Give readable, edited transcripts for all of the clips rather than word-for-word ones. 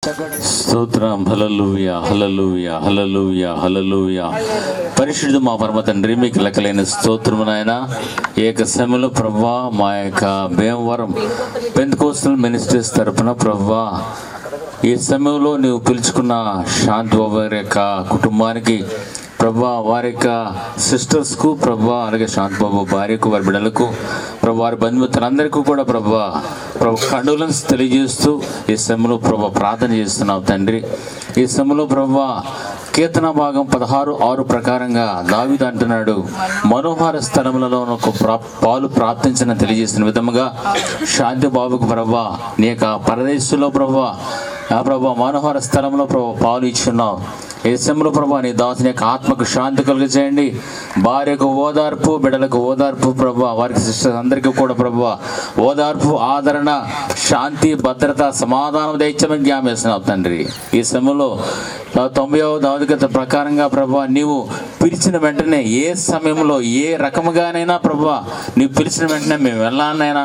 స్తోత్రం. హల్లెలూయా, హల్లెలూయా, హల్లెలూయా, హల్లెలూయా. పరిశుద్ధ మా పరమ తండ్రి, మీకు లెక్కలేని స్తోత్రము నాయన. ఏక సమయంలో ప్రభువా, మా యొక్క భీమవరం పెంతెకోస్తల్ మినిస్ట్రీస్ తరపున ప్రభువా, ఈ సమయంలో నీవు పిలుచుకున్న శాంతి వారి యొక్క కుటుంబానికి ప్రభా, వారి యొక్క సిస్టర్స్కు ప్రభా, అలాగే శాంతిబాబు భార్యకు, వారి బిడ్డలకు ప్రభా, వారి బంధుమిత్రులందరికీ కూడా ప్రభా కండోలెన్స్ తెలియజేస్తూ ఈ సమయంలో ప్రభా ప్రార్థన చేస్తున్నావు తండ్రి. ఈ సమయంలో ప్రభా కీర్తన భాగం 16:6 ప్రకారంగా దావీదు అంటున్నాడు, మనోహర స్థలములలో పాలు ప్రార్థించిన తెలియజేసిన విధముగా శాంతి బాబుకు ప్రభా, నీ యొక్క పరదేశంలో ప్రభా, ఆ ప్రభా మనోహర స్థలంలో ప్రభా పాలు ఇచ్చున్నావు. ఈ సమయంలో ప్రభా నీ దాసుని యొక్క ఆత్మకు శాంతి కలుగజేయండి. భార్యకు ఓదార్పు, బిడ్డలకు ఓదార్పు ప్రభా, వారికి సిస్టర్స్ అందరికీ కూడా ప్రభా ఓదార్పు, ఆదరణ, శాంతి, భద్రత, సమాధానం దయచేయమని జ్ఞాపేస్తున్నావు తండ్రి. ఈ సమయంలో 90వ దావీదు ప్రకారంగా ప్రభా, నీవు పిలిచిన వెంటనే ఏ సమయంలో ఏ రకముగానైనా ప్రభా నీవు పిలిచిన వెంటనే మేము వెళ్ళాలనైనా.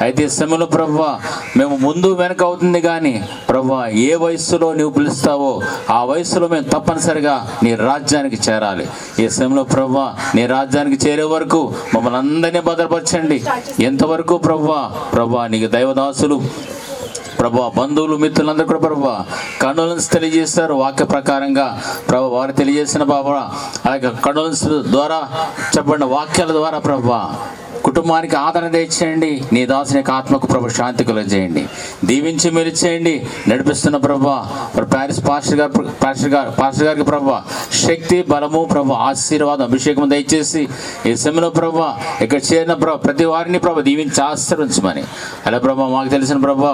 అయితే ఈ సమయంలో ప్రభా మేము ముందు వెనక అవుతుంది కానీ ప్రభా ఏ వయస్సులో నీవు పిలుస్తావో ఆ వయస్సులో మేము తప్పనిసరిగా నీ రాజ్యానికి చేరాలి. ఈ సమయంలో ప్రభా నీ రాజ్యానికి చేరే వరకు మమ్మల్ని అందరినీ భద్రపరచండి. ఎంతవరకు ప్రభా నీకు దైవదాసులు ప్రభా, బంధువులు, మిత్రులందరూ కూడా ప్రభా కండోలెన్స్ తెలియజేస్తారు. వాక్య ప్రకారంగా ప్రభా వారు తెలియజేసిన బాబా ఆ యొక్క కండోలెన్స్ ద్వారా చెప్పండి వాక్యాల ద్వారా ప్రభా కుటుంబానికి ఆదరణ తెచ్చేయండి. నీ దాసుని యొక్క ఆత్మకు ప్రభు శాంతి కలుగజేయండి. దీవించి మేలు చేయండి. నడిపిస్తున్న ప్రభా ప్యారిస్ పాస్టర్ గారికి ప్రభా శక్తి, బలము ప్రభా, ఆశీర్వాదం, అభిషేకం దయచేసి ఈ సమయంలో ప్రభా ఇక్కడ చేరిన ప్రతి వారిని ప్రభా దీవించి ఆశీర్వదించమని, అలా ప్రభా మాకు తెలిసిన ప్రభా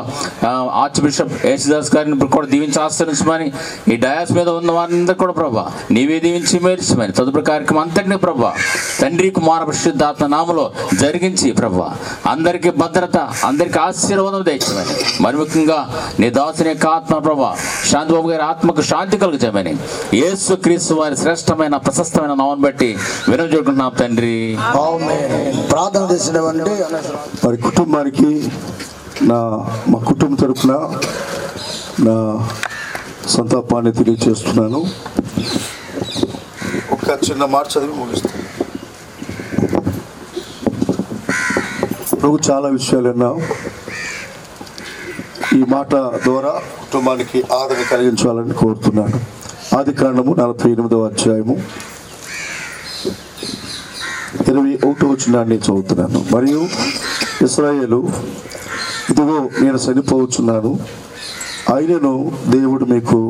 ఆర్చ్ బిషప్ యేసుదాస్ గారిని కూడా దీవించి ఆశీర్వదించమని, ఈ డయాస్ మీద ఉన్న వారందరూ కూడా ప్రభా నీవే దీవించి మేల్చమని, తదుపరి కార్యక్రమం అంతటినీ ప్రభా తండ్రి, కుమార, పరిశుద్ధాత్మ నామములో జరిగించి ప్రభా అందరికీ భద్రత, అందరికీ ఆశీర్వాదం తెచ్చమని, మరి ముఖ్యంగా నీ దాసుని యొక్క ఆత్మ ప్రభా శాంతిబాబు గారి ఆత్మకు శాంతి కలుగజేయమని యేసు క్రీస్తు వారి శ్రేష్టమైన ప్రశస్తమైన నామమును బట్టి వినజోడుకుంటున్నాం తండ్రి. ప్రార్థన చేసినవండి వారి కుటుంబానికి మా కుటుంబం తరఫున నా సంతాపాన్ని తెలియజేస్తున్నాను. ఒక చిన్న మాట చదివి ముగిస్తాను. ప్రభు చాలా విషయాలు విన్నాం. ఈ మాట ద్వారా కుటుంబానికి ఆదరణ కలిగించాలని కోరుతున్నాను. ఆదికాండము 48వ అధ్యాయము 21వ వచనాన్ని చదువుతున్నాను. మరియు ఇశ్రాయేలు, ఇదిగో నేను చనిపోవచ్చున్నాను, ఆయనను దేవుడు మీకు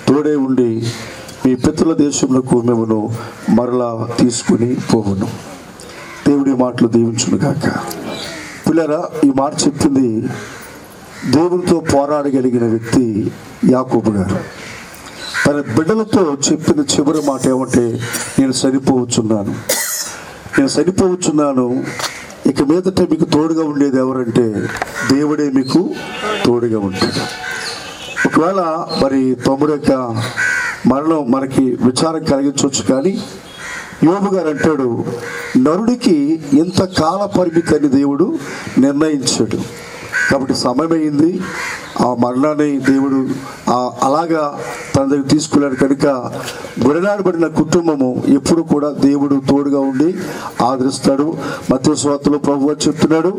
తోడే ఉండి మీ పితరుల దేశంలోకి మిమ్మల్ని మరలా తీసుకుని పోవును. దేవుడి మాటలు దీవించును గాక. పిల్లరా, ఈ మాట చెప్పింది దేవునితో పోరాడగలిగిన వ్యక్తి యాకోబు గారు. తన బిడ్డలతో చెప్పిన చివరి మాట ఏమంటే, నేను చనిపోవచ్చున్నాను, ఇక మీదట మీకు తోడుగా ఉండేది ఎవరంటే దేవుడే మీకు తోడుగా ఉంటాడు. ఒకవేళ మరి తమ్ముడు యొక్క మరణం మనకి విచారం కలిగించవచ్చు, కానీ యోబు గారు అంటాడు, నరుడికి ఎంత కాల పరిమితి అని దేవుడు నిర్ణయించాడు. కాబట్టి సమయమైంది, ఆ మరణాన్ని దేవుడు అలాగా తన దగ్గర తీసుకెళ్ళాడు. కనుక విడనాడబడిన కుటుంబము ఎప్పుడు కూడా దేవుడు తోడుగా ఉండి ఆదరిస్తాడు. మత్తయి సువార్తలో ప్రభువు చెప్తున్నాడు,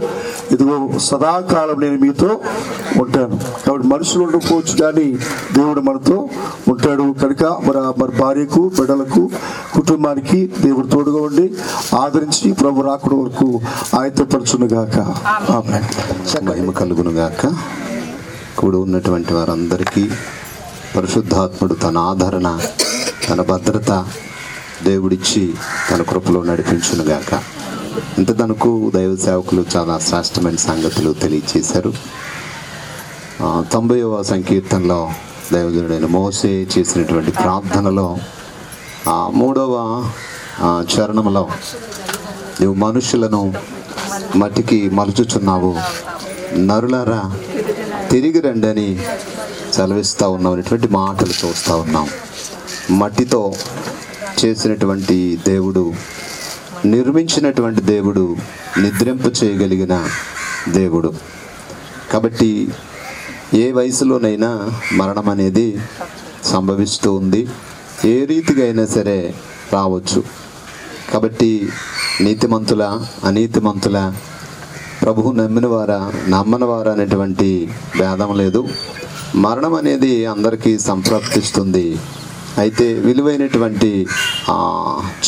ఇదిగో సదాకాలం నేను మీతో ఉంటాను. కాబట్టి మనుషులు ఉండకపోవచ్చు, కానీ దేవుడు మనతో ఉంటాడు. కనుక మరి భార్యకు, బిడ్డలకు, కుటుంబానికి దేవుడు తోడుగా ఉండి ఆదరించి ప్రభు రాకుడు వరకు ఆయత్తపరచునుగాక. ఆమేన్. మహిమ కలుగునుగాక. కూడా ఉన్నటువంటి వారందరికీ పరిశుద్ధాత్ముడు తన ఆదరణ, తన భద్రత దేవుడిచ్చి తన కృపలో నడిపించునుగాక. ఇంత తనకు దైవ సేవకులు చాలా శ్రేష్టమైన సంగతులు తెలియచేశారు. 90వ సంకీర్తనలో దైవజనుడైన మోసే చేసినటువంటి ప్రార్థనలో 3వ చరణంలో, నువ్వు మనుషులను మట్టికి మలుచుచున్నావు, నరులారా తిరిగి రండి అని సెలవిస్తూ ఉన్నాం అనేటువంటి మాటలు చూస్తూ ఉన్నాం. మట్టితో చేసినటువంటి దేవుడు, నిర్మించినటువంటి దేవుడు, నిద్రింప చేయగలిగిన దేవుడు. కాబట్టి ఏ వయసులోనైనా మరణం అనేది సంభవిస్తూ ఉంది. ఏ రీతిగా అయినా సరే రావచ్చు. కాబట్టి నీతిమంతుల అనీతిమంతుల, ప్రభువు నమ్మినవారా నమ్మనివారా అనేటువంటి భేదం లేదు. మరణం అనేది అందరికీ సంప్రాప్తిస్తుంది. అయితే విలువైనటువంటి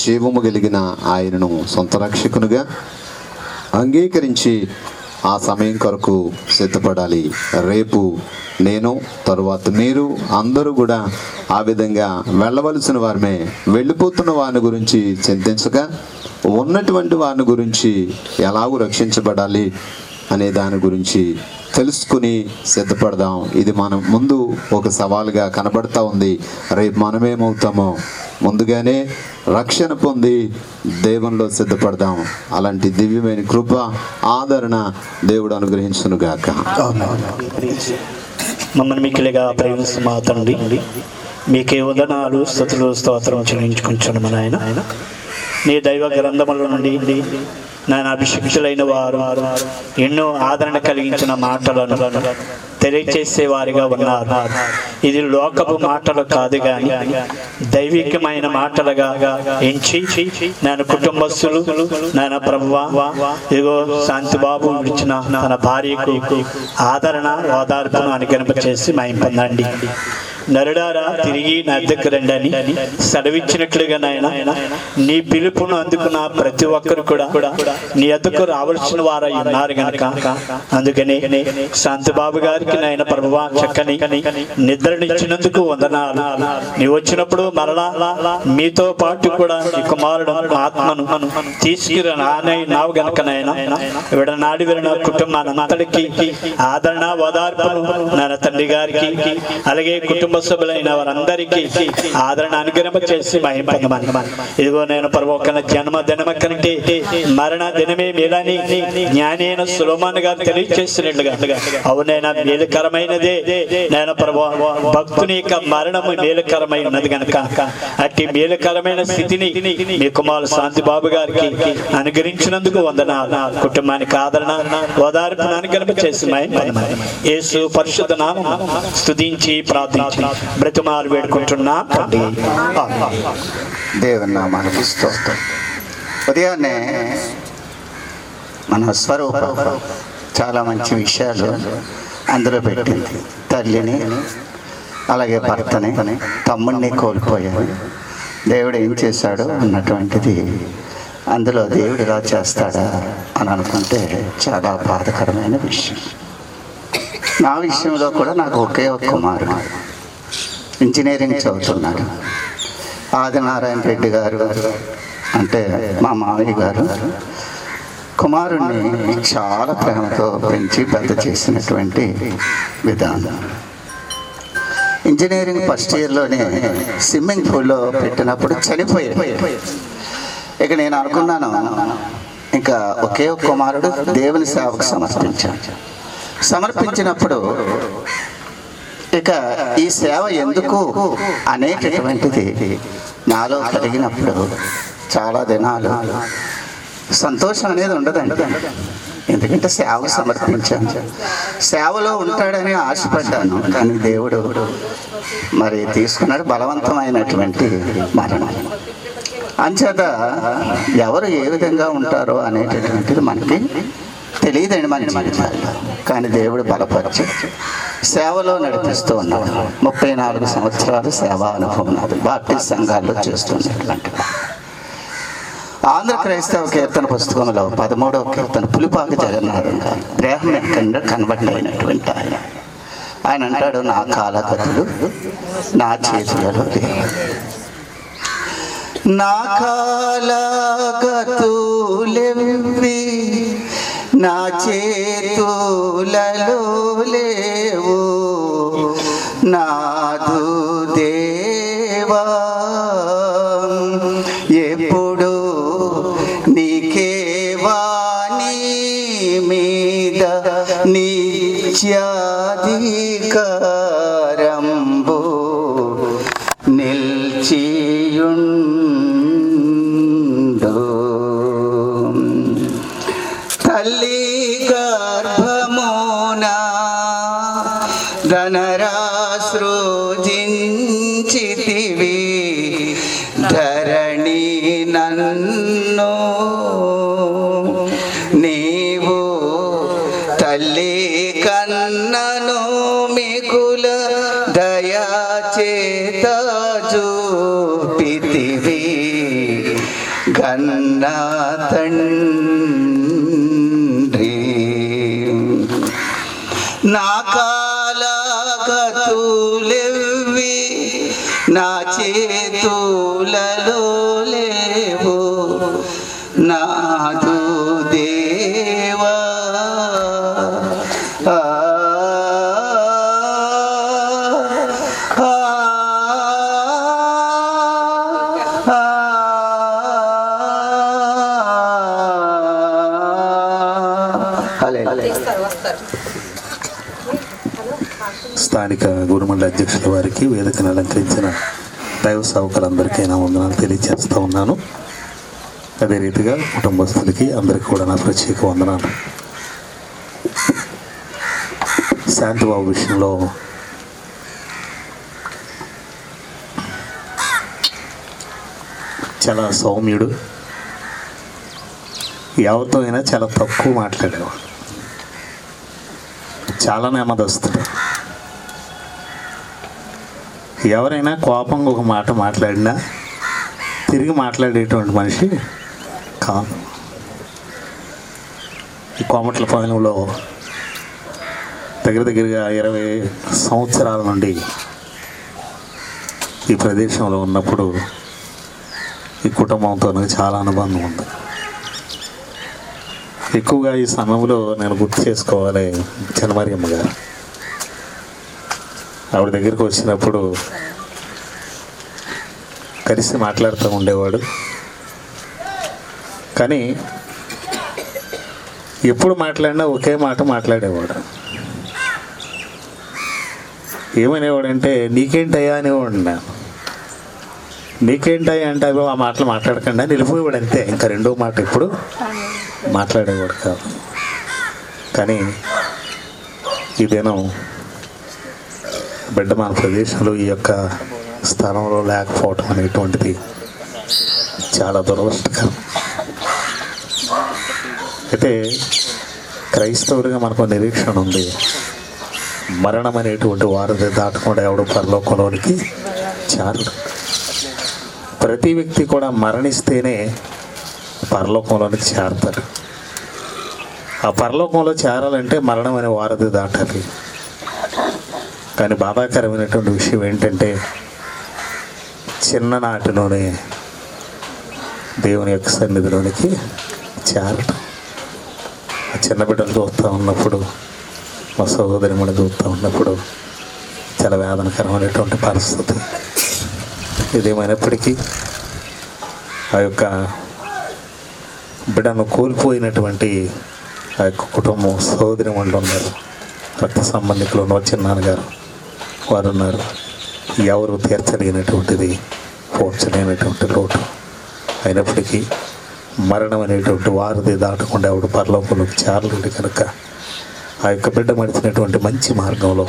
జీవము కలిగిన ఆయనను సొంత రక్షకునిగా అంగీకరించి ఆ సమయం కొరకు సిద్ధపడాలి. రేపు నేను, తరువాత మీరు అందరూ కూడా ఆ విధంగా వెళ్ళవలసిన వారమే. వెళ్ళిపోతున్న వారిని గురించి చింతించక ఉన్నటువంటి వారిని గురించి ఎలాగూ రక్షించబడాలి అనే దాని గురించి తెలుసుకుని సిద్ధపడదాం. ఇది మనం ముందు ఒక సవాలుగా కనబడతా ఉంది. రేపు మనమేమవుతామో ముందుగానే రక్షణ పొంది దేవునిలో సిద్ధపడదాం. అలాంటి దివ్యమైన కృప, ఆదరణ దేవుడు అనుగ్రహించునుగాక. మమ్మల్ని మిక్కిలిగా ప్రేమిస్తున్న మా తండ్రి, మీకే వందనాలు, స్తుతులు, స్తోత్రం చెల్లించుకుంటున్నాము నాయన. నీ దైవ గ్రంథముల నుండి నాయన అభిషిక్తులైన వారు ఎన్నో ఆదరణ కలిగించిన మాటలను తెలియచేసేవారిగా ఉన్నారు. ఇది లోకపు మాటలు కాదు కానీ దైవికమైన మాటలుగా ఎంచి నేను కుటుంబస్తులు నాయన ప్రభువా, ఇదిగో శాంతిబాబు విడిచిన తన భార్యకు ఆదరణ ఓదార్పును అనుగనింపచేసి మహిమ పొందండి. నరుడారా తిరిగి నా దగ్గర రండి అని సెలవిచ్చినట్లుగా నాయన నీ పిలుపును అందుకున్న ప్రతి ఒక్కరు కూడా నీ వద్దకు రావాల్సిన వారై ఉన్నారు గనక అందుకని శాంతిబాబు గారికి నాయన ప్రభువా చక్కని నిద్రనిచ్చినందుకు వందనాలు. నీ వచ్చినప్పుడు మరలా మీతో పాటు కూడా నీ కుమారుడు ఆత్మను తీసుకురావు గనక నాయన విడనాడి విన కుటుంబానంతటికి ఆదరణ ఓదార్పును నాయన తండ్రి గారికి అలాగే కుటుంబ సభ్యులైన వారందరికీ ఆదరణ అనుగ్రహం చేసి మహిమ పొందమని. ఇదిగో నేను పరలోకన జన్మ దినమ కంటే మరణ దినమే మేలని జ్ఞానైన సొలొమోను గారు తెలియజేసినట్లుగా అవునైనా మేలుకరమైనదే నేను భక్తుని యొక్క మరణము మేలుకరమైనది కనుక అట్టి మేలుకరమైన స్థితిని మీ కుమారు శాంతిబాబు గారికి అనుగ్రహించినందుకు వందనాలు. కుటుంబానికి ఆదరణ ఓదార్పును అనుగ్రహం చేసి మహిమ పొందమని యేసు పరిశుద్ధ నామమున స్తుతించి ప్రార్థించి బ్రతిమాలు వేడుకుంటున్నా. దేవుని నామానికి స్తోత్రం. ఉదయాన్నే మన స్వరూప చాలా మంచి విషయాలు అందులో పెట్టింది. తల్లిని అలాగే భర్తని తమ్ముడిని కోల్పోయారు. దేవుడు ఏం చేశాడు అన్నటువంటిది అందులో దేవుడు ఇలా చేస్తాడా అని అనుకుంటే చాలా బాధకరమైన విషయం. నా విషయంలో కూడా నాకు ఒకే ఒక కుమారుడు ఇంజనీరింగ్ చదువుతున్నాడు. ఆదినారాయణ రెడ్డి గారు అంటే మా మామయ్య గారు కుమారుణ్ణి చాలా ప్రేమతో పెంచి పెద్ద చేసినటువంటి విధానం. ఇంజనీరింగ్ ఫస్ట్ ఇయర్లోనే స్విమ్మింగ్ పూల్లో పెట్టినప్పుడు చనిపోయాడు. ఇక నేను అనుకున్నాను ఇంకా ఒకే ఒక కుమారుడు దేవుని సేవకు సమర్పించినప్పుడు ఇక ఈ సేవ ఎందుకు అనేటటువంటిది నాలో కలిగినప్పుడు చాలా దినాలు సంతోషం అనేది ఉండదండి. ఎందుకంటే సేవ సమర్పించాను, సేవలో ఉంటాడని ఆశపడ్డాను. కానీ దేవుడు మరి తీసుకున్నాడు బలవంతమైనటువంటి మరణం. అంచేత ఎవరు ఏ విధంగా ఉంటారో అనేటటువంటిది మనకి తెలియదండి మన జీవితాల్లో. కానీ దేవుడు బలపరిచి సేవలో నడిపిస్తూ ఉన్నాడు. 34 సంవత్సరాలు సేవా అనుభవం నాది. బాప్టిస్ట్ సంఘాల్లో చేస్తున్నటువంటి ఆంధ్ర క్రైస్తవ కీర్తన పుస్తకంలో 13వ కీర్తన పులిపాక జగన్నాథం గారు బ్రాహ్మణ కన్వర్ట్ అయినటువంటి ఆయన అంటాడు, నా కాలగతులు నా చేతులలో లేవు, నా కాలగతులెవ్వి నా చేతులలో లేవు, నాదు దేవా ఎప్పుడు నీకేవాని మీద నిత్యాధికారంబు నిల్చియుండు. తల్లి గర్భమున ధనరాసృజించితివి ధరణి నన్ను నీవు తల్లి కన్నను మిగుల దయాచేత చూపితివి గన్న తండ్రి నా కాలగతులెవ్వి నా చేతులలో లేవు నాదు దేవా స్థానిక గురుమండలి అధ్యక్షుల వారికి వేదికను అలంకరించిన దైవ సేవకులందరికీ నా వందనాలు తెలియజేస్తూ ఉన్నాను. అదే రీతిగా కుటుంబస్తులకి అందరికీ కూడా నా ప్రత్యేక వందనాలు. శాంతిబాబు విషయంలో చాలా సౌమ్యుడు, ఎవరితో అయినా చాలా తక్కువ మాట్లాడేవాడు, చాలా నెమ్మదస్తుడు. ఎవరైనా కోపంగా ఒక మాట మాట్లాడినా తిరిగి మాట్లాడేటువంటి మనిషి కాదు. ఈ కోమట్లపాలెంలో దగ్గరగా 20 సంవత్సరాల నుండి ఈ ప్రదేశంలో ఉన్నప్పుడు ఈ కుటుంబంతో నాకు చాలా అనుబంధం ఉంది. ఎక్కువగా ఈ సమయంలో నేను గుర్తు చేసుకోవాలి చిన్నమరియమ్మ గారు. ఆవిడ దగ్గరికి వచ్చినప్పుడు కలిసి మాట్లాడుతూ ఉండేవాడు. కానీ ఎప్పుడు మాట్లాడినా ఒకే మాట మాట్లాడేవాడు. ఏమనేవాడంటే నీకేంటయ్యా అనేవాడు. నీకేంటయ్యా అంటే అవి ఆ మాటలు మాట్లాడకుండా నిలిపోయేవాడు అంతే. ఇంకా రెండో మాట ఎప్పుడు మాట్లాడేవాడు కాదు. కానీ ఈ దినం బిడ్డ మన ప్రదేశంలో ఈ యొక్క స్థానంలో లేకపోవటం అనేటువంటిది చాలా దురదృష్టకరం. అయితే క్రైస్తవుడిగా మనకు నిరీక్షణ ఉంది. మరణం అనేటువంటి వారిని దాటకుండా ఎవడు పరలోకంలోనికి చేరడు. ప్రతి వ్యక్తి కూడా మరణిస్తేనే పరలోకంలోనికి చేరతాడు. ఆ పరలోకంలో చేరాలంటే మరణం అనే వారధి దాటాలి. కానీ బాధాకరమైనటువంటి విషయం ఏంటంటే చిన్ననాటిలోనే దేవుని యొక్క సన్నిధిలోనికి చేరటం. ఆ చిన్న బిడ్డలు చూస్తూ ఉన్నప్పుడు, మా సహోదరిమణి చూస్తూ ఉన్నప్పుడు చాలా వేదనకరమైనటువంటి పరిస్థితి. ఇదేమైనప్పటికీ ఆ యొక్క బిడ్డను కోల్పోయినటువంటి ఆ యొక్క కుటుంబం సహోదరిమణులు ఉన్నారు, రక్త సంబంధికులు ఉన్న చిన్నాన్నగారు వారు ఉన్నారు. ఎవరు తీర్చలేనటువంటిది, పోడ్చలేనటువంటి లోటు. అయినప్పటికీ మరణం అనేటువంటి వారిది దాటకుండా ఎవడు పరలోకంలోకి చేరలేడు కనుక ఆ యొక్క బిడ్డ మడిచినటువంటి మంచి మార్గంలో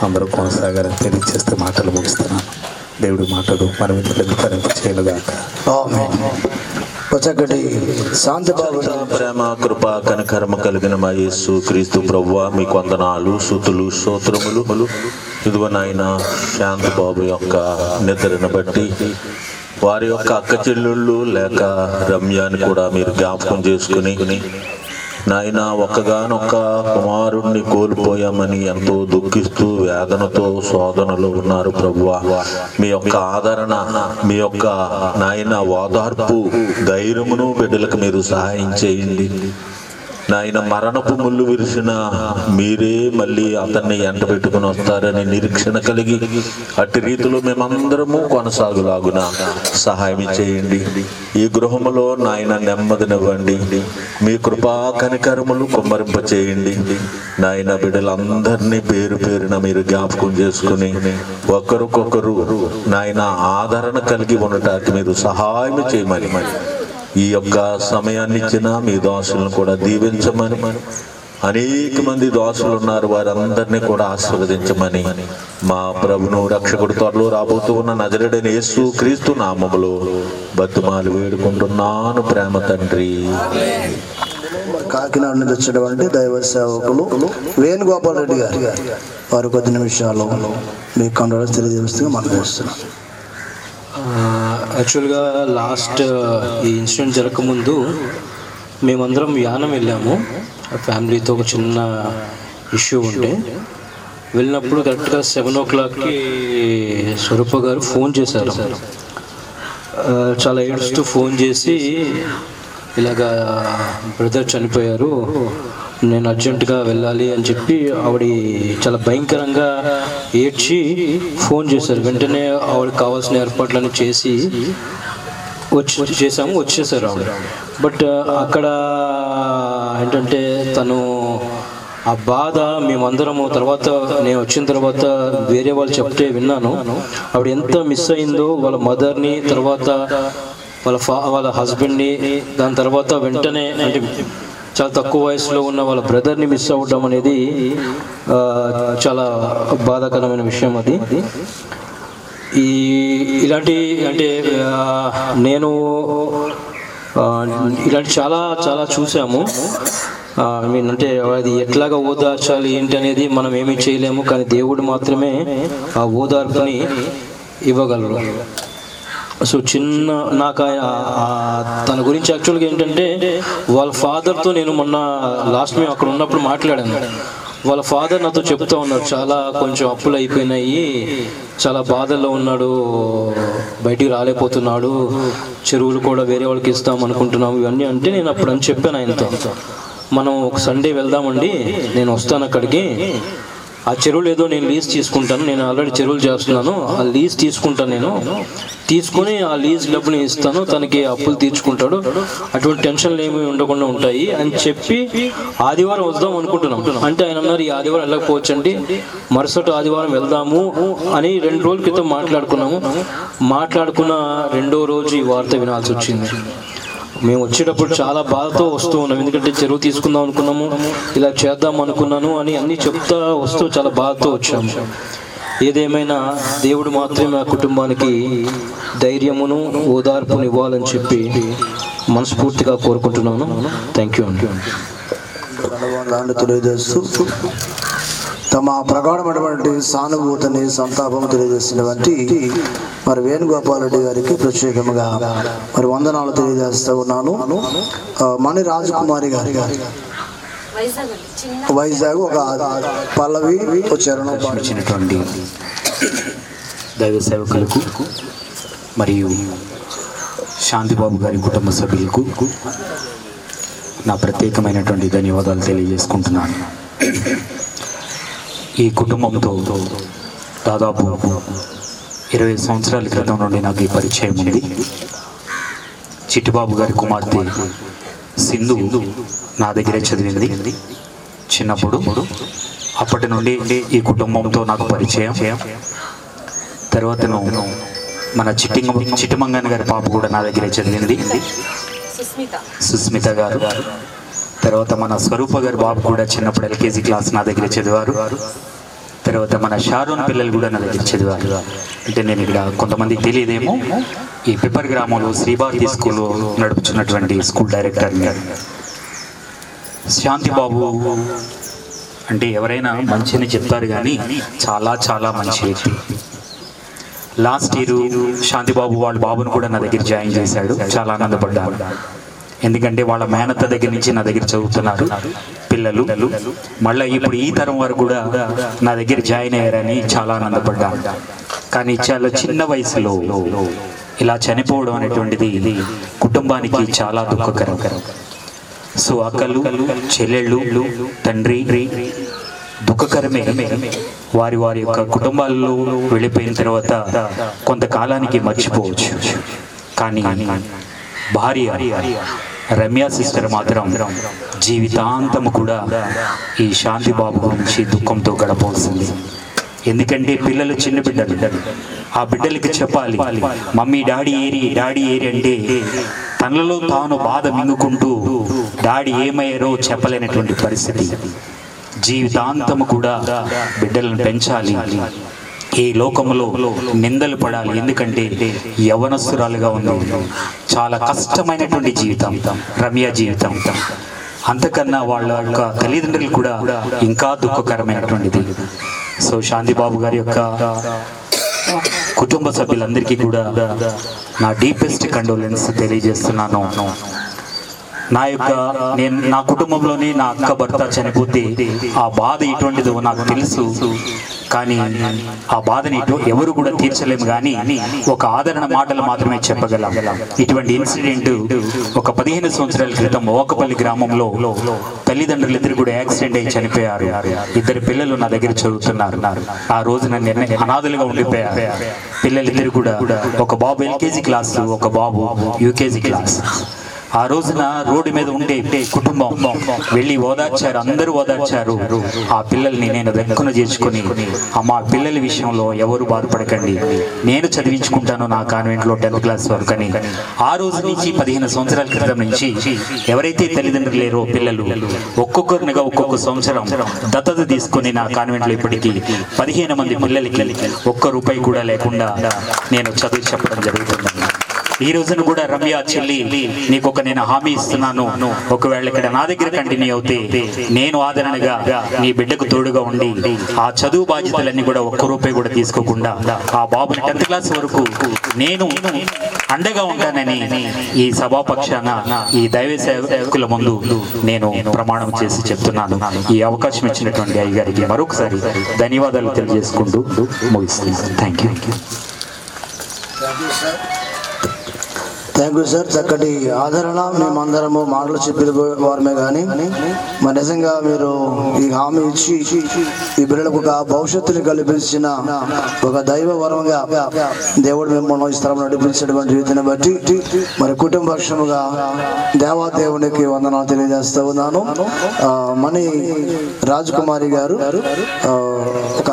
అందరూ కొనసాగాలని తెలియజేస్తే మాటలు ముగిస్తున్నాను. దేవుడి మాటలు మన మిత్రులకు తరింపు చేయనుగాక. శాంతిబాబు ప్రేమ కృప కనికరమ కలిగిన మా యేసు క్రీస్తు ప్రభువా మీకు వందనాలు, స్తుతులు, స్తోత్రములు. ఇదిగో నాయన శాంతిబాబు యొక్క నిద్రను బట్టి వారి యొక్క అక్క చెల్లెళ్ళు లేక రమ్యాన్ని కూడా మీరు జ్ఞాపకం చేసుకుని నాయన ఒక్కగానొక్క కుమారుణ్ణి కోల్పోయామని ఎంతో దుఃఖిస్తూ వేదనతో శోధనలో ఉన్నారు ప్రభువా. మీ యొక్క ఆదరణ, మీ యొక్క నాయన ఓదార్పు, ధైర్యమును బిడ్డలకు మీరు సహాయం చేయండి నాయన. మరణపు ముళ్ళు విరిసిన మీరే మళ్ళీ అతన్ని ఎంట పెట్టుకుని వస్తారని నిరీక్షణ కలిగి అట్టి రీతిలో మేమందరము కొనసాగులాగున సహాయం చేయండి. ఈ గృహములో నాయన నెమ్మదినివ్వండి. మీ కృపా కనికరములు కుమ్మరింప చేయండి నాయన. బిడ్డలందరినీ పేరు పేరున మీరు జ్ఞాపకం చేసుకుని ఒకరికొకరు నాయన ఆదరణ కలిగి ఉండటానికి మీరు సహాయం చేయమని, ఈ యొక్క సమయాన్ని ఇచ్చిన మీ దాసులను కూడా దీవించమని అనేక మంది దోషులు ఉన్నారు, వారందరినీ కూడా ఆశీర్వదించమని మా ప్రభును రక్షకుడు త్వరలో రాబోతూ ఉన్న నజరేయుడైన యేసు క్రీస్తు నామములో బతుమాలు వేడుకుంటున్నాను ప్రేమ తండ్రి. కాకినాడ నుంచి వచ్చినటువంటి దైవ సేవకులు వేణుగోపాల్ రెడ్డి గారు వారు కొద్ది నిమిషాలు మీకు కండోలెన్స్ తెలియజేస్తూ మనం చేస్తున్నాం. యాక్చువల్గా లాస్ట్ ఈ ఇన్సిడెంట్ జరగకముందు మేమందరం యానం వెళ్ళాము ఫ్యామిలీతో. ఒక చిన్న ఇష్యూ ఉంటే వెళ్ళినప్పుడు కరెక్ట్గా 7 o'clock స్వరూప గారు ఫోన్ చేశారు. చాలా ఏడుస్తూ ఫోన్ చేసి ఇలాగా బ్రదర్ చనిపోయారు, నేను అర్జెంటుగా వెళ్ళాలి అని చెప్పి ఆవిడ చాలా భయంకరంగా ఏడ్చి ఫోన్ చేశారు. వెంటనే ఆవిడకి కావాల్సిన ఏర్పాట్లన్నీ వచ్చేసారు ఆవిడ. బట్ అక్కడ ఏంటంటే తను ఆ బాధ మేమందరము తర్వాత నేను వచ్చిన తర్వాత వేరే వాళ్ళు చెప్తే విన్నాను. ఆవిడ ఎంత మిస్ అయిందో వాళ్ళ మదర్ని, తర్వాత వాళ్ళ హస్బెండ్ని, దాని తర్వాత వెంటనే అంటే చాలా తక్కువ వయసులో ఉన్న వాళ్ళ బ్రదర్ని మిస్ అవ్వడం అనేది చాలా బాధాకరమైన విషయం. అది ఇలాంటి అంటే నేను ఇలాంటి చాలా చాలా చూసాము. అంటే అది ఎట్లాగా ఓదార్చాలి ఏంటి అనేది మనం ఏమీ చేయలేము, కానీ దేవుడు మాత్రమే ఆ ఓదార్పుని ఇవ్వగలరు. సో నాకు తన గురించి యాక్చువల్గా ఏంటంటే వాళ్ళ ఫాదర్తో నేను మొన్న లాస్ట్ మేము అక్కడ ఉన్నప్పుడు మాట్లాడాను. వాళ్ళ ఫాదర్ నాతో చెప్తా ఉన్నారు, చాలా కొంచెం అప్పులు అయిపోయినాయి, చాలా బాధల్లో ఉన్నాడు, బయటికి రాలేకపోతున్నాడు, చెరువులు కూడా వేరే వాళ్ళకి ఇస్తాం అనుకుంటున్నాము ఇవన్నీ. అంటే నేను అప్పుడు అని చెప్పాను ఆయనతో, మనం ఒక సండే వెళ్దామండి, నేను వస్తాను అక్కడికి, ఆ చెరువులు ఏదో నేను లీజ్ తీసుకుంటాను, నేను ఆల్రెడీ చెరువులు చేస్తున్నాను, ఆ లీజ్ తీసుకుంటాను, నేను తీసుకొని ఆ లీజ్ డబ్బుని ఇస్తాను, తనకి అప్పులు తీర్చుకుంటాడు, అటువంటి టెన్షన్లు ఏమి ఉండకుండా ఉంటాయి అని చెప్పి ఆదివారం వద్దాం అనుకుంటున్నాం. అంటే ఆయన అన్నారు ఈ ఆదివారం వెళ్ళకపోవచ్చండి, మరుసటి ఆదివారం వెళ్దాము అని 2 రోజుల క్రితం మాట్లాడుకున్న 2వ రోజు ఈ వార్త వినాల్సి వచ్చింది. మేము వచ్చేటప్పుడు చాలా బాధతో వస్తూ ఉన్నాం, ఎందుకంటే చెరువు తీసుకుందాం అనుకున్నాము, ఇలా చేద్దాం అనుకున్నాను అని అన్నీ చెప్తా వస్తూ చాలా బాధతో వచ్చాము. ఏదేమైనా దేవుడు మాత్రమే ఆ కుటుంబానికి ధైర్యమును ఓదార్పును ఇవ్వాలని చెప్పి మనస్ఫూర్తిగా కోరుకుంటున్నాను. థ్యాంక్ యూ అండి. తెలియజేస్తూ తమ ప్రగాఢమైనటువంటి సానుభూతిని సంతాపం తెలియజేసినటువంటి మరి వేణుగోపాల్ రెడ్డి గారికి ప్రత్యేకంగా మరి వందనాలు తెలియజేస్తూ ఉన్నాను. మణి రాజకుమారి గారి వైజాగ్ ఒక పల్లవి చరణం వచ్చినటువంటి దైవ సేవకులకు మరియు శాంతిబాబు గారి కుటుంబ సభ్యులకు నా ప్రత్యేకమైనటువంటి ధన్యవాదాలు తెలియజేసుకుంటున్నాను. ఈ కుటుంబంతో దాదాపు 20 సంవత్సరాల క్రితం నుండి నాకు ఈ పరిచయం ఉంది. చిట్టిబాబు గారి కుమార్తె సింధు నా దగ్గరే చదివింది చిన్నప్పుడు. అప్పటి నుండి ఈ కుటుంబంతో నాకు పరిచయం. తర్వాత మన చిట్టిమంగన్ గారి పాప కూడా నా దగ్గరే చదివింది, సుస్మిత గారు. తర్వాత మన స్వరూప గారి బాబు కూడా చిన్నప్పుడు LKG క్లాస్ నా దగ్గర చదివారు. తర్వాత మన షారోన్ పిల్లలు కూడా నా దగ్గర చదివారు. అంటే నేను ఇక్కడ కొంతమందికి తెలియదేమో, ఈ పిప్పర్ గ్రామంలో Sri Bharathi school నడుపుతున్నటువంటి school director Shantibabu. అంటే ఎవరైనా మంచిని చెప్తారు కానీ చాలా చాలా మంచి వ్యక్తి. లాస్ట్ ఇయర్ శాంతిబాబు వాళ్ళ బాబును కూడా నా దగ్గర జాయిన్ చేశాడు. చాలా ఆనందపడ్డాను, ఎందుకంటే వాళ్ళ మేనత్త దగ్గర నుంచి నా దగ్గర చదువుతున్నారు పిల్లలు. మళ్ళీ ఇప్పుడు ఈ తరం వారు కూడా నా దగ్గర జాయిన్ అయ్యారని చాలా ఆనందపడ్డాను. కానీ చాలా చిన్న వయసులో ఇలా చనిపోవడం అనేటువంటిది కుటుంబానికి చాలా దుఃఖకరం. సో అక్కలు, చెల్లెళ్ళు, తండ్రి దుఃఖకరమే. వారి యొక్క కుటుంబాల్లో వెళ్ళిపోయిన తర్వాత కొంతకాలానికి మర్చిపోవచ్చు. కానీ భార్య రమ్య సిస్టర్ మాత్రం జీవితాంతము కూడా ఈ శాంతిబాబు గురించి దుఃఖంతో గడపవలసింది. ఎందుకంటే పిల్లలు చిన్న బిడ్డలు, ఆ బిడ్డలకి చెప్పాలి మమ్మీ డాడీ ఏరి అంటే తనలో తాను బాధ మింగుకుంటూ డాడీ ఏమయ్యారో చెప్పలేనటువంటి పరిస్థితి. జీవితాంతము కూడా బిడ్డలను పెంచాలి, ఈ లోకములో నిందలు పడాలి, ఎందుకంటే యవనస్తురాలుగా ఉంది. చాలా కష్టమైనటువంటి జీవితం రమ్య జీవితం. అంతకన్నా వాళ్ళ యొక్క తల్లిదండ్రులు కూడా ఇంకా దుఃఖకరమైనటువంటిది. సో శాంతిబాబు గారి యొక్క కుటుంబ సభ్యులందరికీ కూడా నా డీపెస్ట్ కండోలెన్స్ తెలియజేస్తున్నాను. నా కుటుంబంలోనే నా అక్క భర్త చనిపోతే ఆ బాధ ఇటువంటిదో నాకు తెలుసు, కానీ ఆ బాధని ఎవరు కూడా తీర్చలేము. కానీ ఒక ఆదరణ మాటలు మాత్రమే చెప్పగలం. ఇటువంటి ఇన్సిడెంట్ ఒక 15 సంవత్సరాల క్రితం ఓకపల్లి గ్రామంలో తల్లిదండ్రులు ఇద్దరు కూడా యాక్సిడెంట్ అయి చనిపోయారు. 2 పిల్లలు నా దగ్గర చదువుతున్నారు. ఆ రోజు నన్ను అనాథలుగా ఉండిపోయారు. పిల్లలిద్దరు కూడా, ఒక బాబు LKG క్లాస్, ఒక బాబు UKG క్లాస్. ఆ రోజున రోడ్డు మీద ఉండే కుటుంబం వెళ్ళి ఓదార్చారు, అందరూ ఓదార్చారు. ఆ పిల్లల్ని నేను దగ్గర చేర్చుకొని, అమ్మ పిల్లల విషయంలో ఎవరు బాధపడకండి, నేను చదివించుకుంటాను నా కాన్వెంట్లో 10th క్లాస్ వరకు అని. ఆ రోజు నుంచి 15 సంవత్సరాల క్రితం నుంచి ఎవరైతే తల్లిదండ్రులు లేరో పిల్లలు ఒక్కొక్కరినిగా ఒక్కొక్క సంవత్సరం దత్తత తీసుకుని నా కాన్వెంట్లో ఇప్పటికీ 15 మంది పిల్లలకి ₹1 కూడా లేకుండా నేను చదువు చెప్పడం జరుగుతుంది. ఈ రోజున కూడా రమ్య చెల్లి, నీకు నేను హామీ ఇస్తున్నాను, ఒకవేళ ఇక్కడ నా దగ్గర కంటిన్యూ అవుతే నేను ఆదరణగా నీ బిడ్డకు తోడుగా ఉండి ఆ చదువు బాధ్యతలన్నీ కూడా ₹1 కూడా తీసుకోకుండా ఆ బాబుని 10th క్లాస్ వరకు నేను అండగా ఉంటానని ఈ సభాపక్షాన ఈ దైవ సేవకుల ముందు నేను ప్రమాణం చేసి చెప్తున్నాను. ఈ అవకాశం ఇచ్చినటువంటి అయ్యగారికి మరొకసారి ధన్యవాదాలు తెలియజేసుకుంటూ ముగిస్తున్నాను. Thank you. Thank you sir. చక్కటి ఆదరణ. మేమందరము మాటలు చెప్పిన వారమే కానీ మరి నిజంగా మీరు ఈ హామీ ఇచ్చి ఈ బిడ్డలకు ఒక భవిష్యత్తుని కల్పించిన ఒక దైవ వరంగా దేవుడు మిమ్మల్ని ఈ స్థలంలో నడిపించినటువంటి రీతిని బట్టి మరి కుటుంబపక్షముగా దేవాదేవునికి వందనాలు తెలియజేస్తూ ఉన్నాను. మణి రాజకుమారి గారు ఒక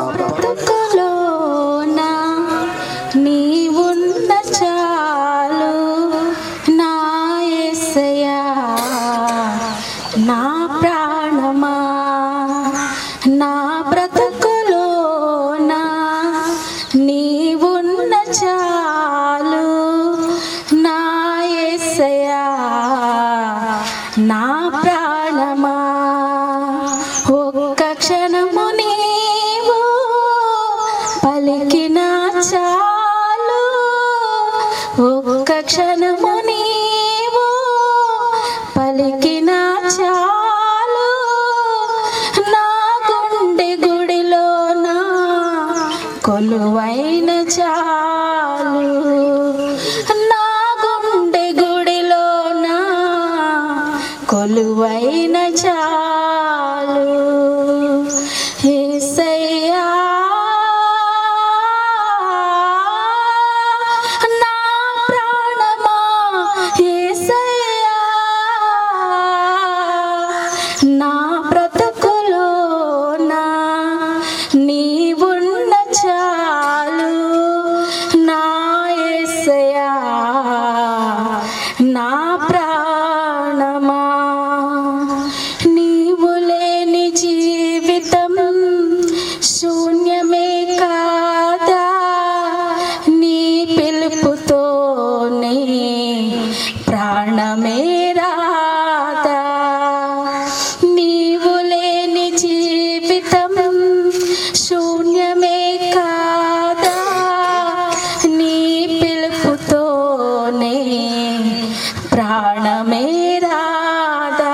నా ప్రాణమా నా బ్రతుకులోనా నీవున్న చాలు నా యేసయ్యా నా ప్రాణమా ఒక్క క్షణము నీవు పలికిన చాలు ఒక్క క్షణము నీవు పలికిన చాలు నా గుండె గుడిలోన కొలువైన చాలు నా గుండె గుడిలోన కొలువైన చాలు యేసయ్యా నా ప్రాణమా యేసయ్యా నా బ్రతుకులోనా నీవున్న చాలు నా యేసయ్యా నా ప్రాణమా నీవు లేని జీవితం శూన్యమే కాదా నీ పిలుపుతోనే ప్రాణమే రాదా నీవు లేని జీవితం శూన్యమే కాదా నీ పిలుపుతోనే ప్రాణమే రాదా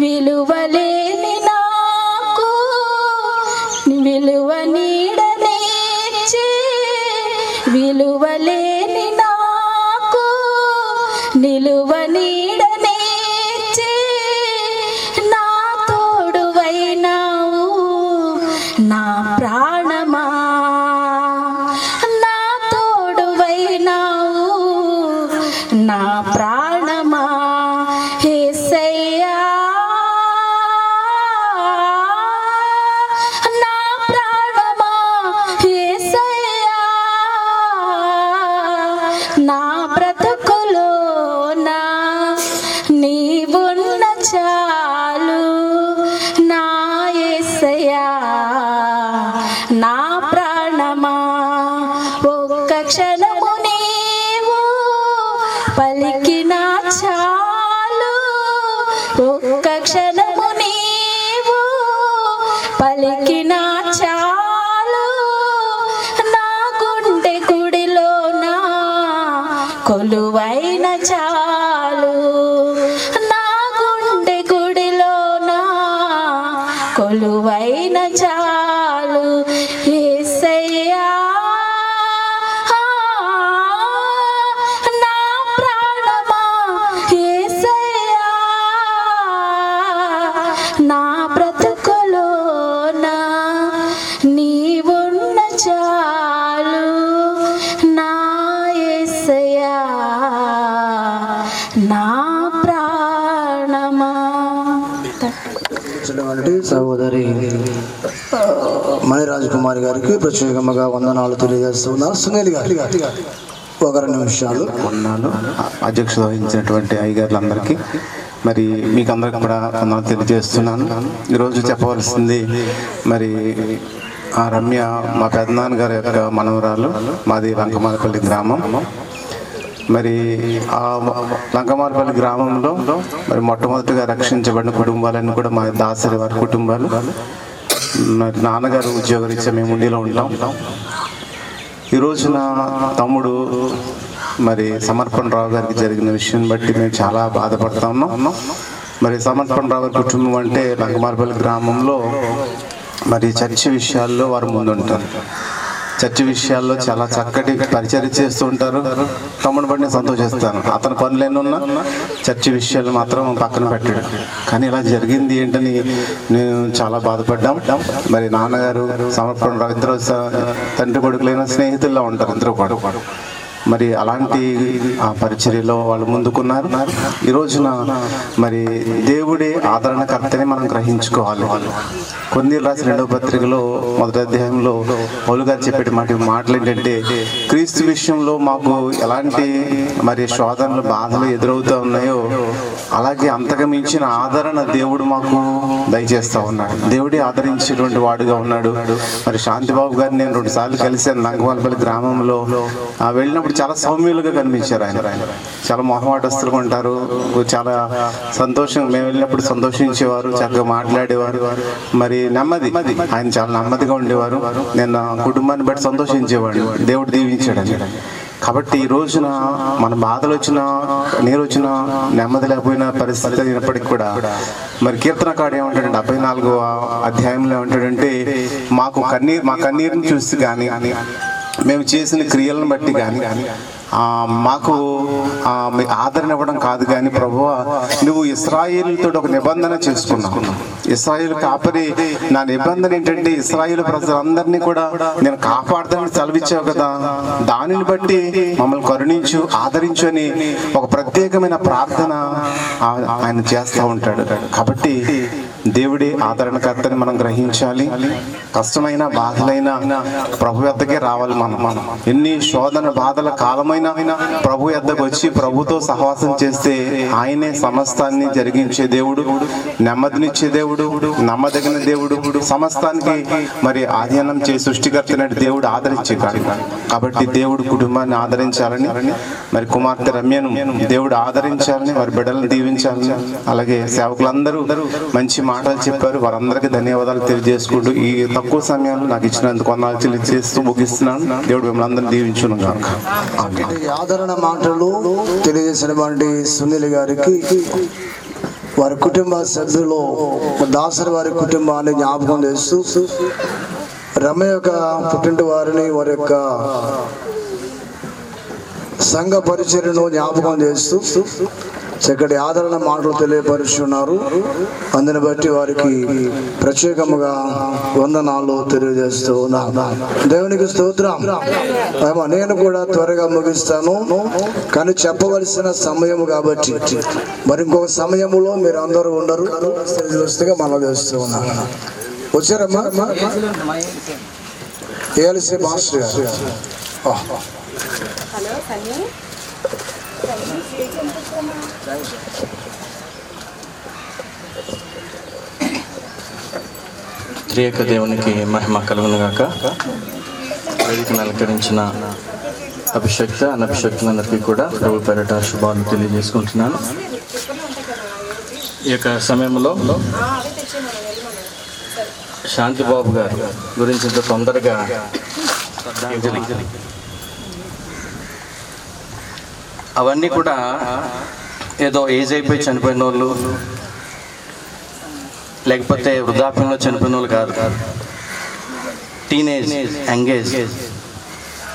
విలువలేని నాకు విలువ నీడనేచ్చే విలువలేని నాకు నిలువ నీడనేచ్చే నా తోడువైనావు నా ప్రాణమా నా తోడువైనావు నా ప్రాణమా యేసయ్యా నా ప్రాణమా యేసయ్యా నా బ్రతుకులోనా నీవున్న క్షణము నీవు పలికినా చాలు, ఒక్క క్షణము నీవు పలికినా చాలు, నా గుండె గుడిలోన కొలువైన చాలు, నా గుండె గుడిలోన కొలువైన చాలు. యేసయ్యా నా ప్రాణమా, యేసయ్యా నా బ్రతుకులోన నీవున్న చాలు, నా యేసయ్యా నా ప్రాణమా. సహోదరి మణిరాజ్ కుమారి గారికి ప్రత్యేకంగా వందనాలు తెలియజేస్తున్నారు. సునీల్ గారి ఒక 2 నిమిషాలు. వందనాలు. అధ్యక్షత వహించినటువంటి అయ్యగారులందరికీ మరి మీకు అందరికీ కూడా వందనాలు తెలియజేస్తున్నాను. ఈరోజు చెప్పవలసింది మరి ఆ రమ్య మా పెద్దనాన్న గారి యొక్క మనవరాలు, మాది లంకమాలపల్లి గ్రామం. మరి ఆ లంకమాలపల్లి గ్రామంలో మరి మొట్టమొదటిగా రక్షించబడిన కుటుంబాలన్నీ కూడా మా దాసరి వారి కుటుంబాలు. మరి నాన్నగారు ఉద్యోగరీత్యా మేము ఉండిలో ఉంటాం. ఈరోజు నా తమ్ముడు మరి సమర్పణ రావు గారికి జరిగిన విషయం బట్టి మేము చాలా బాధపడతా ఉన్నాం. మరి సమర్పణ రావు గారి కుటుంబం అంటే లంకమాలపల్లి గ్రామంలో మరి చర్చి విషయాల్లో వారు ముందుంటారు. చర్చి విషయాల్లో చాలా చక్కటి పరిచయం చేస్తూ ఉంటారు. తమ్ముడు బట్టి నేను సంతోషిస్తాను. అతని పనులు ఎన్నున్నా చర్చి విషయాలు మాత్రం పక్కన పెట్టాడు. కానీ ఇలా జరిగింది ఏంటని నేను చాలా బాధపడ్డాం. మరి నాన్నగారు సమర్పణ రావు ఇద్దరు తండ్రి కొడుకులైన స్నేహితుల్లో ఉంటారు ఇద్దరు కూడా. మరి అలాంటి ఆ పరిచర్యలో వాళ్ళు ముందుకున్నారు. ఈ రోజున మరి దేవుడే ఆదరణకర్తని మనం గ్రహించుకోవాలి. కొన్నిళ్ళు రాసిన 2వ పత్రికలో 1వ అధ్యాయంలో పౌలు గారు చెప్పే మాటలు ఏంటంటే, క్రీస్తు విషయంలో మాకు ఎలాంటి మరి శోధనలు బాధలు ఎదురవుతూ ఉన్నాయో అలాగే అంతకు మించిన ఆదరణ దేవుడు మాకు దయచేస్తూ ఉన్నాడు. దేవుడే ఆదరించేటువంటి వాడుగా ఉన్నాడు. మరి శాంతిబాబు గారిని నేను 2 సార్లు కలిశాను లంకమాలపల్లి గ్రామంలో. వెళ్ళినప్పుడు చాలా సౌమ్యులుగా కనిపించారు. ఆయన చాలా మొహమాటస్తులుగా ఉంటారు. చాలా సంతోషం, మేము వెళ్ళినప్పుడు సంతోషించేవారు, చక్కగా మాట్లాడేవారు. మరి నెమ్మది, ఆయన చాలా నెమ్మదిగా ఉండేవారు. నేను నా కుటుంబాన్ని బట్టి సంతోషించేవాడు. దేవుడు దీవించాడని. కాబట్టి ఈ రోజున మన బాధలు వచ్చినా నీరు వచ్చినా నెమ్మది లేకపోయిన పరిస్థితి అయినప్పటికీ కూడా మరి కీర్తనకాడు ఏమంటాడంటే 74వ అధ్యాయంలో ఏమంటాడంటే, మా కన్నీరుని చూసి కానీ మేము చేసిన క్రియలను బట్టి కానీ మాకు ఆదరణ ఇవ్వడం కాదు కానీ ప్రభువా నువ్వు ఇశ్రాయేలుతో ఒక నిబంధన చేసుకున్నావు. ఇశ్రాయేలు కాపరి నా నిబంధన ఏంటంటే ఇశ్రాయేలు ప్రజలందరినీ కూడా నేను కాపాడతానని సెలవిచ్చావు కదా, దానిని బట్టి మమ్మల్ని కరుణించు, ఆదరించు అని ఒక ప్రత్యేకమైన ప్రార్థన ఆయన చేస్తూ ఉంటాడు. కాబట్టి దేవుడే ఆదరణకర్తని మనం గ్రహించాలి. కష్టమైన బాధలైన ప్రభు యొద్దకే రావాలి. మనం ఎన్ని శోధన బాధల కాలమైన ప్రభు యొద్దకు వచ్చి ప్రభుతో సహవాసం చేస్తే ఆయనే సమస్తాన్ని జరిగించే దేవుడు, నెమ్మదినిచ్చే దేవుడు, నమ్మదగిన దేవుడు, సమస్తానికి మరి ఆధీనం చేసి సృష్టికర్తన దేవుడు ఆదరించేవాడు. కాబట్టి దేవుడు కుటుంబాన్ని ఆదరించాలని, మరి కుమార్తె రమ్యను దేవుడు ఆదరించాలని, వారి బిడ్డలను దీవించాలని, అలాగే సేవకులందరూ మంచి మాటలు చెప్పారు. వారందరికీ ధన్యవాదాలు తెలియజేసుకుంటూ ఈ తక్కువ సమయంలో నాకు ఇచ్చినందుకు వందనాలు తెలియజేస్తూ ముగిస్తున్నాను. దేవుడు మిమ్మల్ని అందరినీ దీవించును గాక. ఆదరణ మాటలు తెలియజేసినటువంటి సునీల్ గారికి వారి కుటుంబ సభ్యులు దాసరి వారి కుటుంబాన్ని జ్ఞాపకం చేస్తూ రమ్య యొక్క పుట్టింటి వారిని వారి యొక్క సంఘ పరిచర్యను జ్ఞాపకం చేస్తూ చక్కటి ఆదరణ మాటలు తెలియపరుచున్నారు. అందుని బట్టి వారికి ప్రత్యేకముగా వందనాలు తెలియజేస్తూ ఉన్నాను. దేవునికి స్తోత్రం. నేను కూడా త్వరగా ముగిస్తాను, కానీ చెప్పవలసిన సమయం కాబట్టి మరి ఇంకొక సమయంలో మీరు అందరూ ఉండరు. వస్తేగా మనం చేస్తూ ఉన్నాను. వచ్చారమ్మా ఏఎల్సీ మాస్టర్ గారు. త్రియేక దేవునికి మహిమ కలుగును గాక. వేదికను అలంకరించిన అభిషక్త అనభిషక్తులందరికీ కూడా ప్రభు పేరట శుభాలు తెలియజేసుకుంటున్నాను. ఈ యొక్క సమయంలో శాంతిబాబు గారు గురించి ఇంత తొందరగా అవన్నీ కూడా ఏదో ఏజ్ అయిపోయి చనిపోయిన వాళ్ళు, లేకపోతే వృద్ధాప్యంలో చనిపోయిన వాళ్ళు కాదు. టీనేజ్, యంగేజ్,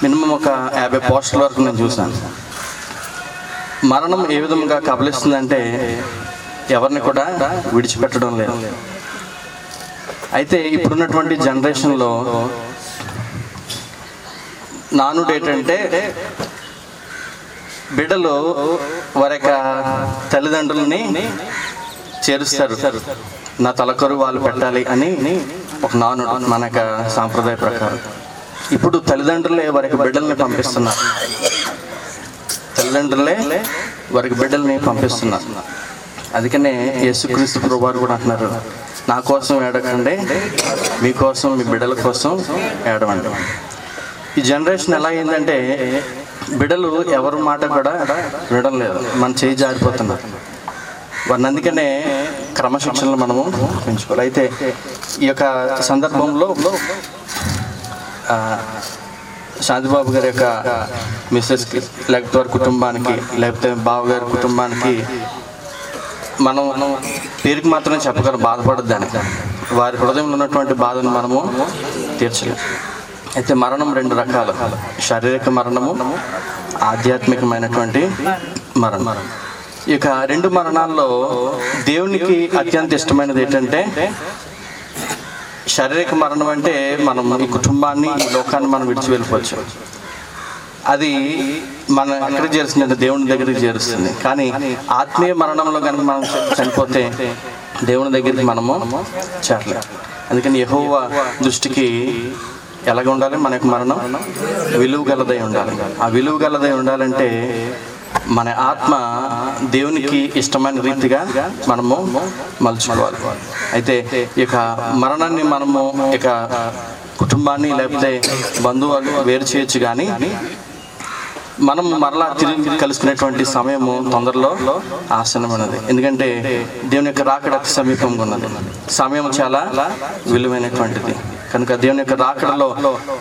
మినిమం ఒక 50 పోస్టుల వరకు నేను చూశాను. మరణం ఏ విధంగా కబలిస్తుందంటే ఎవరిని కూడా విడిచిపెట్టడం లేదు. అయితే ఇప్పుడున్నటువంటి జనరేషన్లో నానుడు ఏంటంటే బిడ్డలు వారి యొక్క తల్లిదండ్రులని చేరుస్తారు. నా తలకొరు వాళ్ళు పెట్టాలి అని ఒక నానుడు మన యొక్క సాంప్రదాయ ప్రకారం. ఇప్పుడు తల్లిదండ్రులే వారికి బిడ్డల్ని పంపిస్తున్నారు. తల్లిదండ్రులే వారికి బిడ్డల్ని పంపిస్తున్నారు. అందుకనే యేసుక్రీస్తు ప్రభువారు కూడా అంటున్నారు, నా కోసం ఏడకండి, మీకోసం మీ బిడ్డల కోసం ఏడవండి. ఈ జనరేషన్ ఎలా అయిందంటే బిడ్డలు ఎవరి మాట కూడా వినడం లేదు, మన చేయి జారిపోతున్నారు. వారిని అందుకనే క్రమశిక్షణలు మనము పెంచుకోవాలి. అయితే ఈ యొక్క సందర్భంలో శాంతిబాబు గారి యొక్క మిస్సెస్కి, లేకపోతే వారి కుటుంబానికి, లేకపోతే బావగారి కుటుంబానికి మనం పేరుకి మాత్రమే చెప్పగలం, బాధపడద్దని. వారి హృదయంలో ఉన్నటువంటి బాధను మనము తీర్చలేము. అయితే మరణం 2 రకాలు, శారీరక మరణము, ఆధ్యాత్మికమైనటువంటి మరణం. ఈ యొక్క 2 మరణాల్లో దేవునికి అత్యంత ఇష్టమైనది ఏంటంటే శారీరక మరణం. అంటే మనం ఈ కుటుంబాన్ని, ఈ లోకాన్ని మనం విడిచి వెళ్ళిపోవచ్చు. అది మనం ఎక్కడికి చేరుస్తుంది, దేవుని దగ్గరికి చేరుస్తుంది. కానీ ఆత్మీయ మరణంలో కనుక మనం చనిపోతే దేవుని దగ్గరికి మనము చేరలేము. అందుకని యెహోవా దృష్టికి ఎలాగ ఉండాలి, మన యొక్క మరణం విలువ గలదై ఉండాలి. ఆ విలువ గలదై ఉండాలంటే మన ఆత్మ దేవునికి ఇష్టమైన రీతిగా మనము మలుచుకోవాలి. అయితే ఈ యొక్క మరణాన్ని మనము ఇక కుటుంబాన్ని లేకపోతే బంధువులు వేరు చేయొచ్చు, కానీ మనం మరలా తిరిగి కలుసుకునేటువంటి సమయము తొందరలో ఆసన్నమైనది. ఎందుకంటే దేవుని యొక్క రాకడ అతి సమీపంగా ఉన్నది. సమయం చాలా విలువైనటువంటిది. కనుక దేవుని యొక్క రాకడలో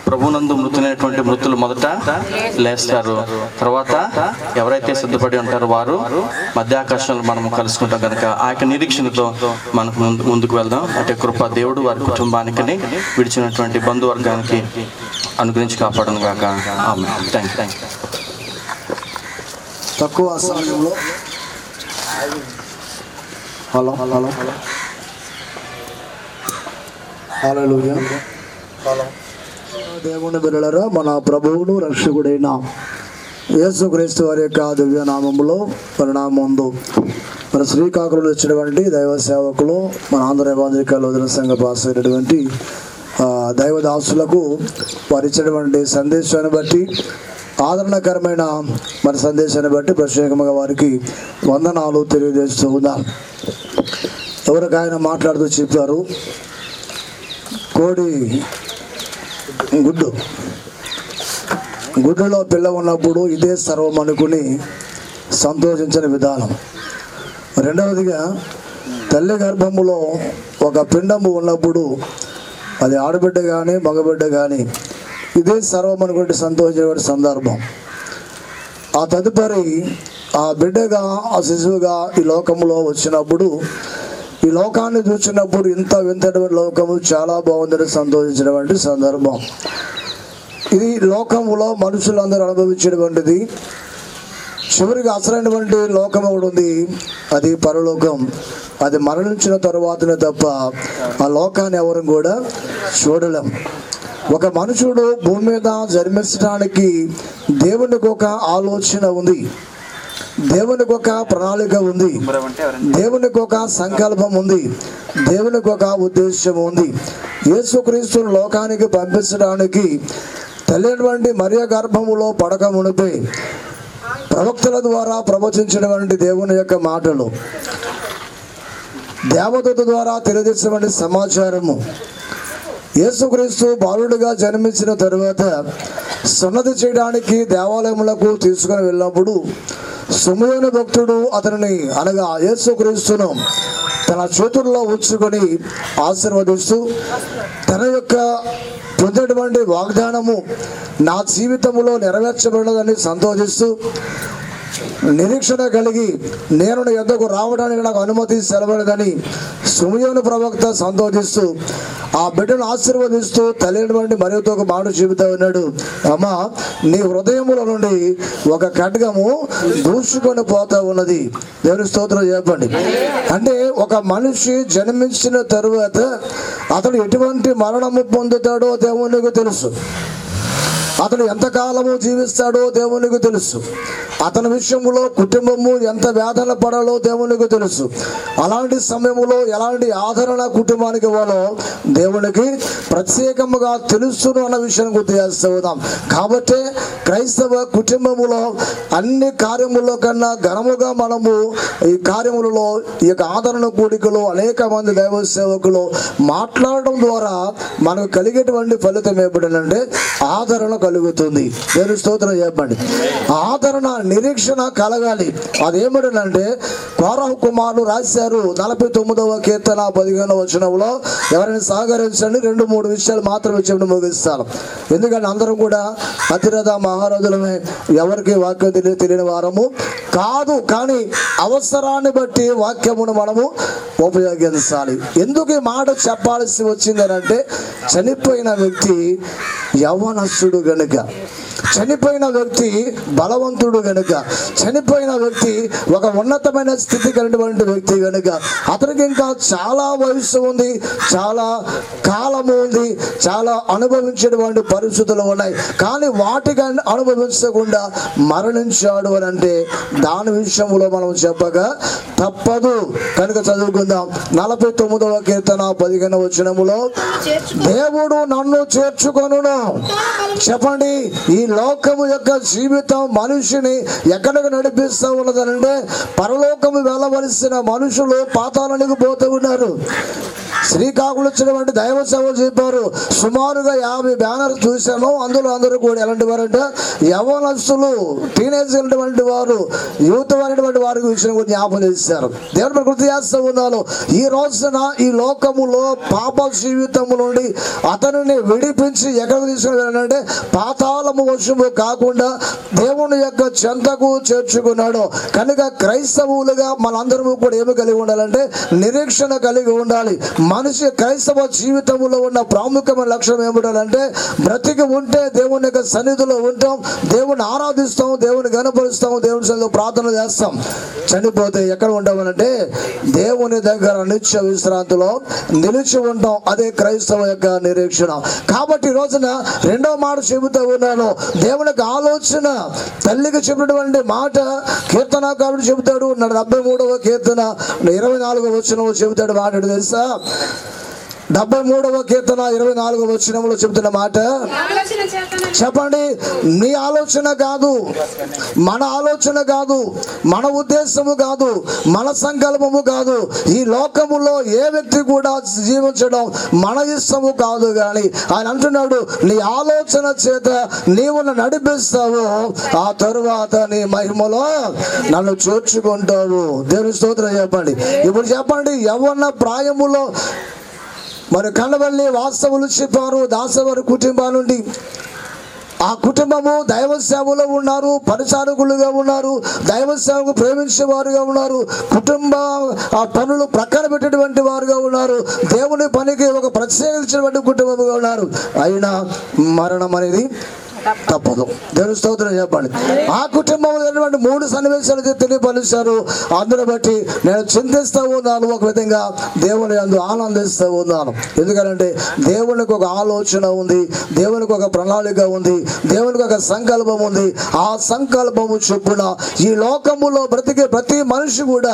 ప్రభునందు మృతులైనటువంటి మృతులు మొదట లేస్తారు. తర్వాత ఎవరైతే సిద్ధపడి ఉంటారో వారు మధ్యాకాశంలో మనము కలుసుకుంటాం. కనుక ఆ యొక్క నిరీక్షణతో మనకు ముందుకు వెళ్దాం. అంటే కృప దేవుడు వారి కుటుంబానికి, విడిచినటువంటి బంధువర్గానికి అనుగ్రహించి కాపాడను గాక. ఆమేన్. Thank you. తక్కువ సమయంలో హల్లెలూయా. దేవుని బిడ్డలారా, మన ప్రభువును రక్షకుడైన యేసుక్రీస్తు వారి యొక్క దివ్య నామములో పరిణామందు మన శ్రీకాకుళంలో వచ్చినటువంటి దైవ సేవకులు, మన ఆంధ్ర ఎవాంజలికల్ వదిన సంఘ పాస్ అయినటువంటి దైవదాసులకు వారు ఇచ్చినటువంటి సందేశాన్ని బట్టి, ఆదరణకరమైన మన సందేశాన్ని బట్టి ప్రత్యేకంగా వారికి వందనాలు తెలియజేస్తూ ఉన్నారు. ఎవరికైనా మాట్లాడుతూ చెప్పారు, కోడి గుడ్డులో పిల్ల ఉన్నప్పుడు ఇదే సర్వం అనుకుని సంతోషించిన విధానం. రెండవదిగా తల్లి గర్భములో ఒక పిండము ఉన్నప్పుడు అది ఆడబిడ్డ కానీ మగబిడ్డ కానీ ఇదే సర్వం అనుకుంటే సంతోషించే సందర్భం. ఆ తదుపరి ఆ బిడ్డగా, ఆ శిశువుగా ఈ లోకంలో వచ్చినప్పుడు, ఈ లోకాన్ని చూసినప్పుడు ఇంత వింతటువంటి లోకము చాలా బాగుందని సంతోషించినటువంటి సందర్భం. ఇది లోకములో మనుషులందరూ అనుభవించినటువంటిది. చివరికి అసలైనటువంటి లోకం ఒకటి ఉంది, అది పరలోకం. అది మరణించిన తరువాతనే తప్ప ఆ లోకాన్ని ఎవరు కూడా చూడలేం. ఒక మనుషుడు భూమి మీద జన్మించడానికి దేవునికి ఒక ఆలోచన ఉంది, దేవునికి ఒక ప్రణాళిక ఉంది, దేవునికి ఒక సంకల్పం ఉంది, దేవునికి ఒక ఉద్దేశం ఉంది. యేసుక్రీస్తును లోకానికి పంపించడానికి తెలియనటువంటి మరియ గర్భములో పడక మునిపే ప్రవక్తల ద్వారా ప్రవచించినటువంటి దేవుని యొక్క మాటలు, దేవదూత ద్వారా తెలియజేసినటువంటి సమాచారము, యేసుక్రీస్తు బాలుడిగా జన్మించిన తరువాత సున్నతి చేయడానికి దేవాలయములకు తీసుకుని వెళ్ళినప్పుడు సిమెయోను భక్తుడు అతనిని అనగా యేసుక్రీస్తును తన చేతుల్లో ఉంచుకొని ఆశీర్వదిస్తూ తన యొక్క పొందినటువంటి వాగ్దానము నా జీవితంలో నెరవేర్చబడదని సంతోషిస్తూ నిరీక్షణ కలిగి నేను నీ యొద్దకు రావడానికి నాకు అనుమతి సెలవలేదని సిమెయోను ప్రవక్త సంతోషిస్తూ ఆ బిడ్డను ఆశీర్వదిస్తూ తల్లినటువంటి మరియతో ఒక మాట చెబుతా ఉన్నాడు, అమ్మా నీ హృదయముల నుండి ఒక ఖడ్గము దూసుకొని పోతా ఉన్నది. దేవుని స్తోత్రం చెప్పండి. అంటే ఒక మనిషి జన్మించిన తరువాత అతడు ఎటువంటి మరణము పొందుతాడో దేవునికి తెలుసు. అతడు ఎంతకాలము జీవిస్తాడో దేవునికి తెలుసు. అతని విషయంలో కుటుంబము ఎంత వేదన పడాలో దేవునికి తెలుసు. అలాంటి సమయంలో ఎలాంటి ఆదరణ కుటుంబానికి ఇవ్వాలో దేవునికి ప్రత్యేకముగా తెలుసును అన్న విషయాన్ని గుర్తు చేస్తూ ఉన్నాం. కాబట్టి క్రైస్తవ కుటుంబములో అన్ని కార్యముల్లో కన్నా ఘనముగా మనము ఈ కార్యములలో ఈ యొక్క ఆదరణ కూడికలో అనేక మంది దైవ సేవకులు మాట్లాడడం ద్వారా మనకు కలిగేటువంటి ఫలితం ఏమిటంటే ఆదరణ కలుగుతుంది. దేవుని స్తోత్రం చెప్పండి. ఆదరణ నిరీక్షణ కలగాలి. అదేమిటంటే కోరహు కుమారులు రాశారు 49వ కీర్తన 15వ వచనంలో. ఎవరైనా సహకరించండి, 2-3 విషయాలు మాత్రమే చెప్పి ముగిస్తాను. ఎందుకంటే అందరం కూడా అతిరథ మహారాజులమే, ఎవరికి వాక్యం తెలియని వారము కాదు. కానీ అవసరాన్ని బట్టి వాక్యమును మనము ఉపయోగించాలి. ఎందుకు ఈ మాట చెప్పాల్సి వచ్చిందనంటే చనిపోయిన వ్యక్తి యవ్వనస్తుడు గనుక, చనిపోయిన వ్యక్తి బలవంతుడు గనుక, చనిపోయిన వ్యక్తి ఒక ఉన్నతమైన స్థితి కలిగినటువంటి వ్యక్తి గనుక అతనికి ఇంకా చాలా వయసు ఉంది, చాలా కాలము ఉంది, చాలా అనుభవించేటువంటి పరిస్థితులు ఉన్నాయి. కానీ వాటికి అనుభవించకుండా మరణించాడు అని అంటే దాని విషయంలో మనం చెప్పక తప్పదు. కనుక చదువుకుందాం 49వ కీర్తన 15వ వచనములో, దేవుడు నన్ను చేర్చుకొనును. చెప్పండి, ఈ లోకము యొక్క జీవితం మనిషిని ఎక్కడికి నడిపిస్తూ ఉన్నదనంటే పరలోకము వెళ్ళవలసిన మనుషులు పాతాళానికి పోతూ ఉన్నారు. శ్రీకాకుళం వచ్చినటువంటి దైవ సేవలు చెప్పారు. సుమారుగా 50 బ్యానర్ చూశాను. అందులో అందరూ కూడా ఎలాంటి వారంటే యవ్వనస్తులు, టీనేజ్ అయినటువంటి వారు, యూత్ అయినటువంటి వారికి విషయం కూడా జ్ఞాపకం చేశారు. దేవుని ప్రకృతి చేస్తూ ఉన్నాను. ఈ రోజున ఈ లోకములో పాప జీవితము నుండి అతనిని విడిపించి ఎక్కడికి తీసుకుని వెళ్ళాలంటే పాతాళము వశము కాకుండా దేవుని యొక్క చెంతకు చేర్చుకున్నాడు. కనుక క్రైస్తవులుగా మనందరము కూడా ఏమి కలిగి ఉండాలంటే నిరీక్షణ కలిగి ఉండాలి. మనిషి క్రైస్తవ జీవితంలో ఉన్న ప్రాముఖ్యమైన లక్ష్యం ఏమిటంటే బ్రతికి ఉంటే దేవుని యొక్క సన్నిధిలో ఉంటాం, దేవుని ఆరాధిస్తాం, దేవుని గణపరుస్తాం, దేవుని సన్నిధిలో ప్రార్థన చేస్తాం. చనిపోతే ఎక్కడ ఉంటామనంటే దేవుని దగ్గర నిత్య విశ్రాంతిలో నిలిచి ఉంటాం. అదే క్రైస్తవ యొక్క నిరీక్షణ. కాబట్టి ఈ రోజున 2వ మాట చెబుతూ ఉన్నాను. దేవునికి ఆలోచన తల్లికి చెప్పినటువంటి మాట కీర్తనకారుడు చెబుతాడు. 73వ కీర్తన 24వ వచనంలో చెబుతాడు. మాట తెలుసా? 73వ కీర్తన 24వ వచనంలో చెబుతున్న మాట చెప్పండి. నీ ఆలోచన కాదు, మన ఆలోచన కాదు, మన ఉద్దేశము కాదు, మన సంకల్పము కాదు. ఈ లోకములో ఏ వ్యక్తి కూడా జీవించడం మన ఇష్టము కాదు. కానీ ఆయన అంటున్నాడు, నీ ఆలోచన చేత నీవు నడిపిస్తావు, ఆ తరువాత నీ మహిమలో నన్ను చేర్చుకుంటావు. దేవుని స్తోత్రం చెప్పండి. ఇప్పుడు చెప్పండి, యవ్వన ప్రాయములో మరి కండవల్లి వాస్తవులు చెప్పారు దాసవారి కుటుంబాల నుండి. ఆ కుటుంబము దైవ సేవలో ఉన్నారు, పరిచారకులుగా ఉన్నారు, దైవ సేవకు ప్రేమించేవారుగా ఉన్నారు, కుటుంబ ఆ పనులు ప్రక్కన పెట్టేటువంటి వారుగా ఉన్నారు, దేవుని పనికి ఒక ప్రత్యేకించినటువంటి కుటుంబముగా ఉన్నారు. అయినా మరణం అనేది తప్పదు. దేవుని స్తోత్రం చెప్పండి. ఆ కుటుంబంలో 3 సన్నివేశాలు తెలియపరిచారు. అందును బట్టి నేను చింతిస్తూ ఉన్నాను, ఒక విధంగా దేవుని యందు ఆనందిస్తూ ఉన్నాను. ఎందుకంటే దేవునికి ఒక ఆలోచన ఉంది, దేవునికి ఒక ప్రణాళిక ఉంది, దేవునికి ఒక సంకల్పం ఉంది. ఆ సంకల్పము చొప్పున ఈ లోకములో బ్రతికే ప్రతి మనిషి కూడా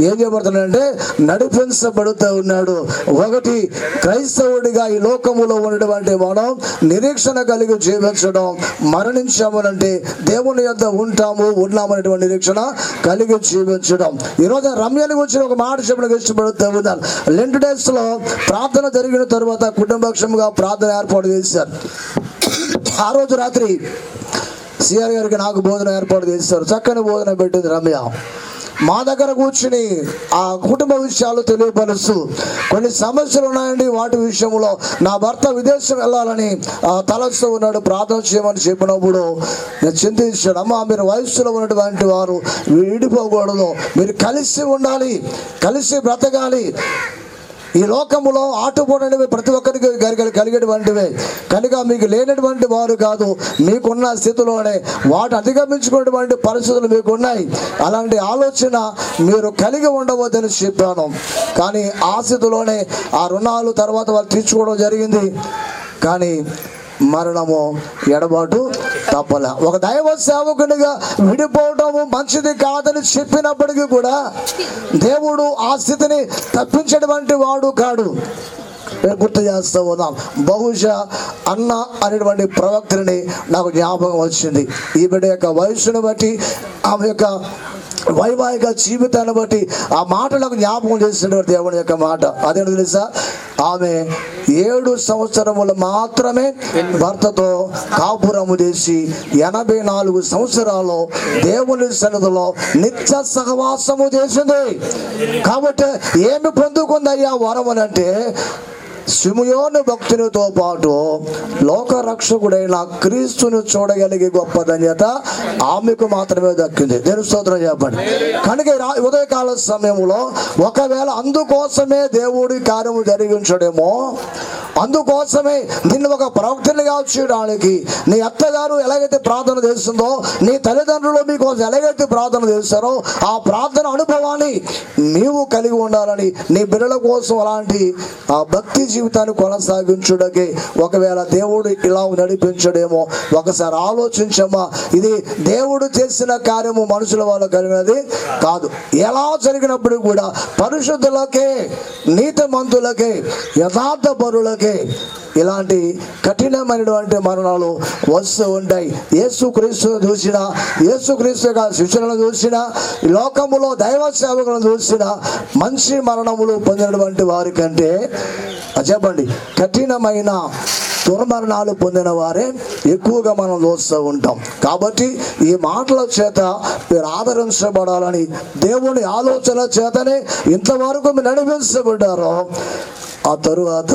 ఏం చేయబడుతున్నాడంటే నడిపించబడుతూ ఉన్నాడు. ఒకటి, క్రైస్తవుడిగా ఈ లోకములో ఉన్నటువంటి మనం నిరీక్షణ కలిగి జీవించడం, మరణించామనంటే దేవుని యొద్ద ఉన్నామనేటువంటి నిరీక్షణ కలిగి జీవించడం. ఈరోజు రమ్యానికి వచ్చిన ఒక మాట చెప్పడానికి ఇష్టపడుతూ ఉన్నాను. లెంట్ డేస్ లో ప్రార్థన జరిగిన తర్వాత కుటుంబపక్షంగా ప్రార్థన ఏర్పాటు చేశారు. ఆ రోజు రాత్రి సిఆర్ గారికి నాకు బోధన ఏర్పాటు చేస్తారు. చక్కని బోధన పెట్టింది రమ్య. మా దగ్గర కూర్చుని ఆ కుటుంబ విషయాలు తెలియపరుస్తూ, కొన్ని సమస్యలు ఉన్నాయండి, వాటి విషయంలో నా భర్త విదేశం వెళ్ళాలని తలస్తూ ఉన్నాడు, ప్రార్థన చేయమని చెప్పినప్పుడు నేను చింతించాడు. అమ్మ, మీరు వయస్సులో ఉన్నటువంటి వారు విడిపోకూడదు, మీరు కలిసి ఉండాలి, కలిసి బ్రతకాలి. ఈ లోకములో ఆటుపోవడం ప్రతి ఒక్కరికి కలిగేటువంటివే కనుక మీకు లేనటువంటి వారు కాదు, మీకున్న స్థితిలోనే వాటి అధిగమించుకున్నటువంటి పరిస్థితులు మీకున్నాయి. అలాంటి ఆలోచన మీరు కలిగి ఉండవద్దని చెప్పాను. కానీ ఆ స్థితిలోనే ఆ రుణాలు తర్వాత వాళ్ళు తీర్చుకోవడం జరిగింది. కానీ మరణము ఎడబాటు తప్పల. ఒక దైవ సేవకునిగా విడిపోవటము మంచిది కాదని చెప్పినప్పటికీ కూడా దేవుడు ఆ స్థితిని తప్పించేటువంటి వాడు కాడు. గుర్తు చేస్తూ ఉన్నాం. బహుశా అన్న అనేటువంటి ప్రవక్తని నాకు జ్ఞాపకం వచ్చింది. ఈ బిడ్డ యొక్క వయస్సును బట్టి, ఆమె యొక్క వైవాహిక జీవితాన్ని బట్టి ఆ మాటలకు జ్ఞాపకం చేసిన దేవుని యొక్క మాట అదేంటి తెలుసా? ఆమె 7 సంవత్సరములు మాత్రమే భర్తతో కాపురము చేసి 84 సంవత్సరాలు దేవుని సన్నిధిలో నిత్య సహవాసము చేసింది. కాబట్టి ఏమి పొందుకుందయ్యా వరం అని అంటే, సిమియోను భక్తునితో పాటు లోకరక్షకుడైన క్రీస్తును చూడగలిగే గొప్ప ధన్యత ఆమెకు మాత్రమే దక్కింది. దేవుని స్తోత్రం చెప్పండి. కనుక ఉదయకాల సమయంలో ఒకవేళ అందుకోసమే దేవుడి కార్యము జరిగించడేమో, అందుకోసమే నిన్ను ఒక ప్రవక్తనిగా చేయడానికి నీ అత్తగారు ఎలాగైతే ప్రార్థన చేస్తుందో, నీ తల్లిదండ్రులు మీకోసం ఎలాగైతే ప్రార్థన చేస్తారో ఆ ప్రార్థన అనుభవాన్ని నీవు కలిగి ఉండాలని, నీ బిడ్డల కోసం అలాంటి ఆ భక్తి జీవితాన్ని కొనసాగించుటకే ఒకవేళ దేవుడు ఇలా నడిపించడేమో. ఒకసారి ఆలోచించమ్మా. ఇది దేవుడు చేసిన కార్యము మనుషుల వల్ల కలిగినది కాదు. ఎలా జరిగినప్పుడు కూడా పరిశుద్ధులకే, నీతిమంతులకే, యథార్థ పరులకే ఇలాంటి కఠినమైనటువంటి మరణాలు వస్తూ ఉంటాయి. యేసుక్రీస్తును చూసినా, యేసుక్రీస్తు యొక్క శిష్యులను చూసినా, లోకములో దైవ సేవకులను చూసినా మంచి మరణములు పొందినటువంటి వారి కంటే చెప్పండి కఠినమైన దుర్మరణాలు పొందిన వారే ఎక్కువగా మనం చూస్తూ ఉంటాం. కాబట్టి ఈ మాటల చేత మీరు ఆదరించబడాలని, దేవుని ఆలోచన చేతనే ఇంతవరకు మీరు నడిపించబడ్డారో, ఆ తరువాత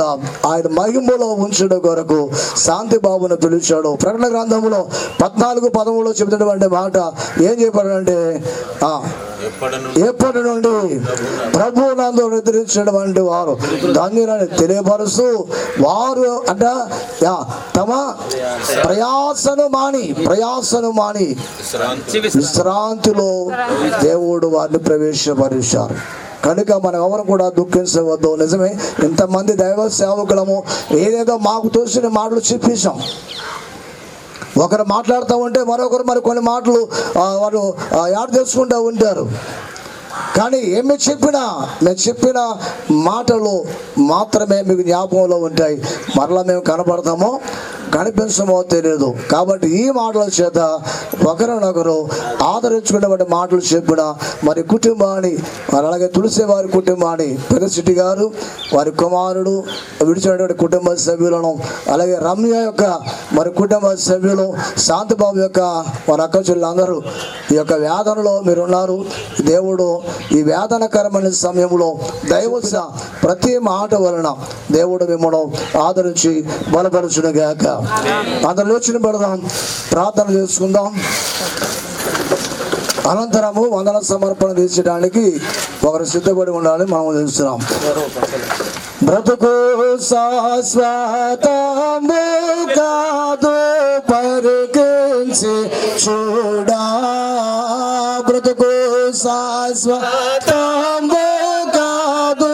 ఆయన మహిమలో ఉంచడం కొరకు శాంతి బాబును పిలిచాడు. ప్రకటన గ్రంథంలో 14:13 చెబుతున్నటువంటి మాట ఏం చెప్పాడంటే, ఎప్పటి నుండి ప్రభు నందు నిద్రించినటువంటి వారు ధన్యులని తెలియపరుస్తూ, వారు అంట తమ ప్రయాసను మాని విశ్రాంతిలో దేవుడు వారిని ప్రవేశపరిచారు. కనుక మనం ఎవరు కూడా దుఃఖించవద్దు. నిజమే, ఇంతమంది దైవ సేవకులము ఏదేదో మాకు తోసిన మాటలు చెప్పేశాం. ఒకరు మాట్లాడుతూ ఉంటే మరొకరు మరి కొన్ని మాటలు వారు యాడ్ చేసుకుంటూ ఉంటారు. కానీ మేము చెప్పిన మాటలు మాత్రమే మీకు జ్ఞాపకంలో ఉంటాయి. మరలా మేము కనపడతామో కనిపించమో తెలియదు. కాబట్టి ఈ మాటల చేత ఒకరినొకరు ఆదరించుకునేటువంటి మాటలు చెప్పిన మరి కుటుంబాన్ని, అలాగే తులసి వారి కుటుంబాన్ని, పెదసిటి గారు వారి కుమారుడు విడిచినటువంటి కుటుంబ సభ్యులను, అలాగే రమ్య యొక్క మరి కుటుంబ సభ్యులు, శాంతిబాబు యొక్క వారి అక్క చెల్లెలందరూ ఈ యొక్క వేదనలో మీరున్నారు. దేవుడు ఈ వేదనకరమైన సమయంలో దైవ ప్రతి మాట వలన దేవుడు మిమ్మల్ని ఆదరించి బలపరచును గాక. అందరూ లేచి పెడదాం, ప్రార్థన చేసుకుందాం. అనంతరము వందన సమర్పణ తీర్చడానికి ఒకరు సిద్ధపడి ఉండాలని మనం తెలుస్తున్నాం. బ్రతుకు శాశ్వతము కాదు పరికించి చూడా, బ్రతుకు శాశ్వతము కాదు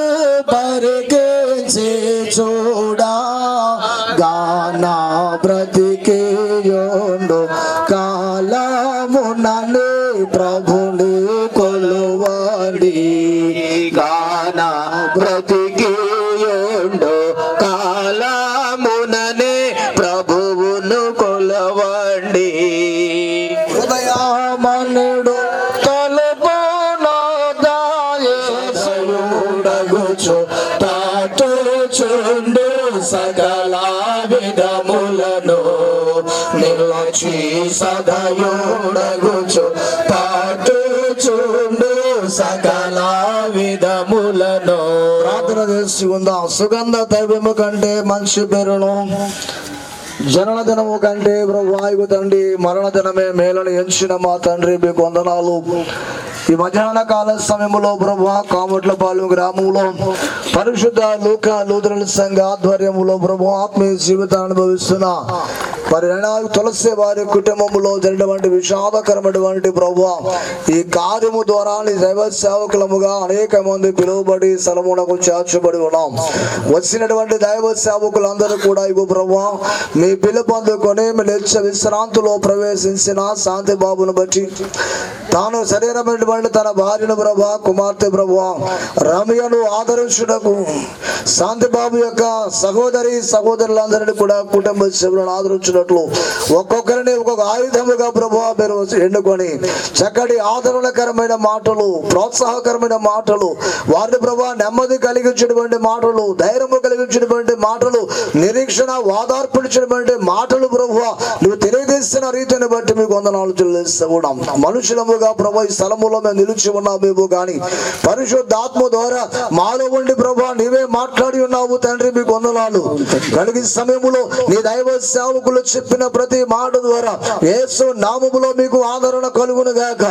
పరికించి చూడా, గానా బ్రతికియుండు కాలమునని ప్రభుని కొలువడి, గానా బ్రతికియుండు కాలమునని ప్రభువును కొలవండి. ఉదయమనుడు తలుపునోదాయేసుడగుచు తాటుచుండు సకల విధములను, సదయుడగుచు పాటుచుండు సకల విధములను. ప్రార్థన చేసుకుందాం. సుగంధ తైవము కంటే మంచి పేరును, జనన దినము కంటే ప్రభువాయుగు తండ్రి మరణ దినమే మేలను ఎంచిన మా తండ్రి మీకు వందనాలు. ఈ మధ్యాహ్న కాల సమయంలో ప్రభువా కామట్లపాలెం గ్రామంలో పరిశుద్ధ లూథరన్ సంఘ ఆధ్వర్యంలో ప్రభు ఆత్మీయ జీవితాన్ని అనుభవిస్తున్న మరి తులసి వారి కుటుంబంలో జరిగినటువంటి విషాదకరమైనటువంటి ప్రభువా ఈ కార్యము ద్వారా దైవ సేవకులముగా అనేక మంది పిలువబడి స్థలమునకు చేర్చబడి ఉన్నాం. వచ్చినటువంటి దైవ సేవకులందరూ కూడా ఇగో ప్రభువా మీ పిలుపు అందుకొని మీ నిత్య విశ్రాంతిలో ప్రవేశించిన శాంతి బాబును బట్టి తాను శరీరమైనటువంటి తన భార్యను ప్రభా కుమార్తె ప్రభువా రమ్యను ఆదరించుటకు శాంతి బాబు యొక్క సహోదరులందరినీ కూడా కుటుంబ సభ్యులను ఆదరించినట్లు ఒక్కొక్కరిని ఒక్కొక్క ఆయుధముగా ప్రభువా మీరు ఎన్నుకొని చక్కటి ఆదరణకరమైన మాటలు, ప్రోత్సాహకరమైన మాటలు, వారిని ప్రభువా నెమ్మది కలిగించినటువంటి మాటలు, ధైర్యము కలిగించినటువంటి మాటలు, నిరీక్షణ వాదార్పించినటువంటి మాటలు ప్రభువా నువ్వు తెలియజేసిన రీతిని బట్టి మీకు వందనాలు చెల్లిస్తున్నాం. మనుషులముగా ప్రభు ఈ స్థలములో మేము నిలిచి ఉన్నామేమో కానీ పరిశుద్ధాత్మ ద్వారా మాలో ఉండి ప్రభు నీవే మాట్లాడి ఉన్నావు తండ్రి మీకు వందనాలు. కలిగి సమయములో నీ దైవ సేవకులు చెప్పిన ప్రతి మాట ద్వారా యేసు నామములో మీకు ఆదరణ కలుగును గాక.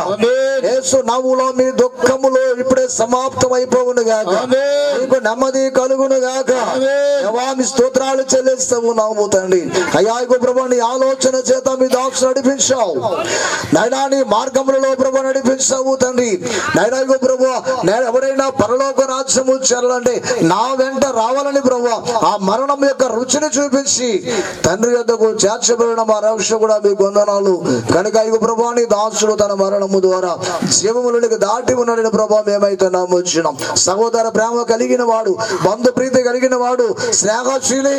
యేసు నామములో మీ దుఃఖములో ఇప్పుడే సమాప్తం అయిపోవును గాక. మీకు నెమ్మది కలుగును గాక. మీ స్తోత్రాలు చెల్లిస్తూ ఉన్నాము తండ్రి. అయ్యా ప్రభు నీ ఆలోచన చేత మీ దాసు నడిపించావు నైనా, నీ మార్గములలో ప్రభు నడిపించావు తండ్రి. నైనా ప్రభు ఎవరైనా పరలోక రాజ్యము చేరాలంటే నా వెంట రావాలని ప్రభు ఆ మరణం యొక్క రుచిని చూపించి తండ్రి యొద్దకు చేర్చబడిన మా రక్షకుడా మీకు వందనాలు. కనుక ఇగో ప్రభు నీ దాసుడు తన మరణము ద్వారా జీవములోనికి దాటి ఉన్నాడని ప్రభు మేమైతే నమ్ముచున్నాం. సహోదర ప్రేమ కలిగిన వాడు, బంధు ప్రీతి కలిగిన వాడు, స్నేహశీలి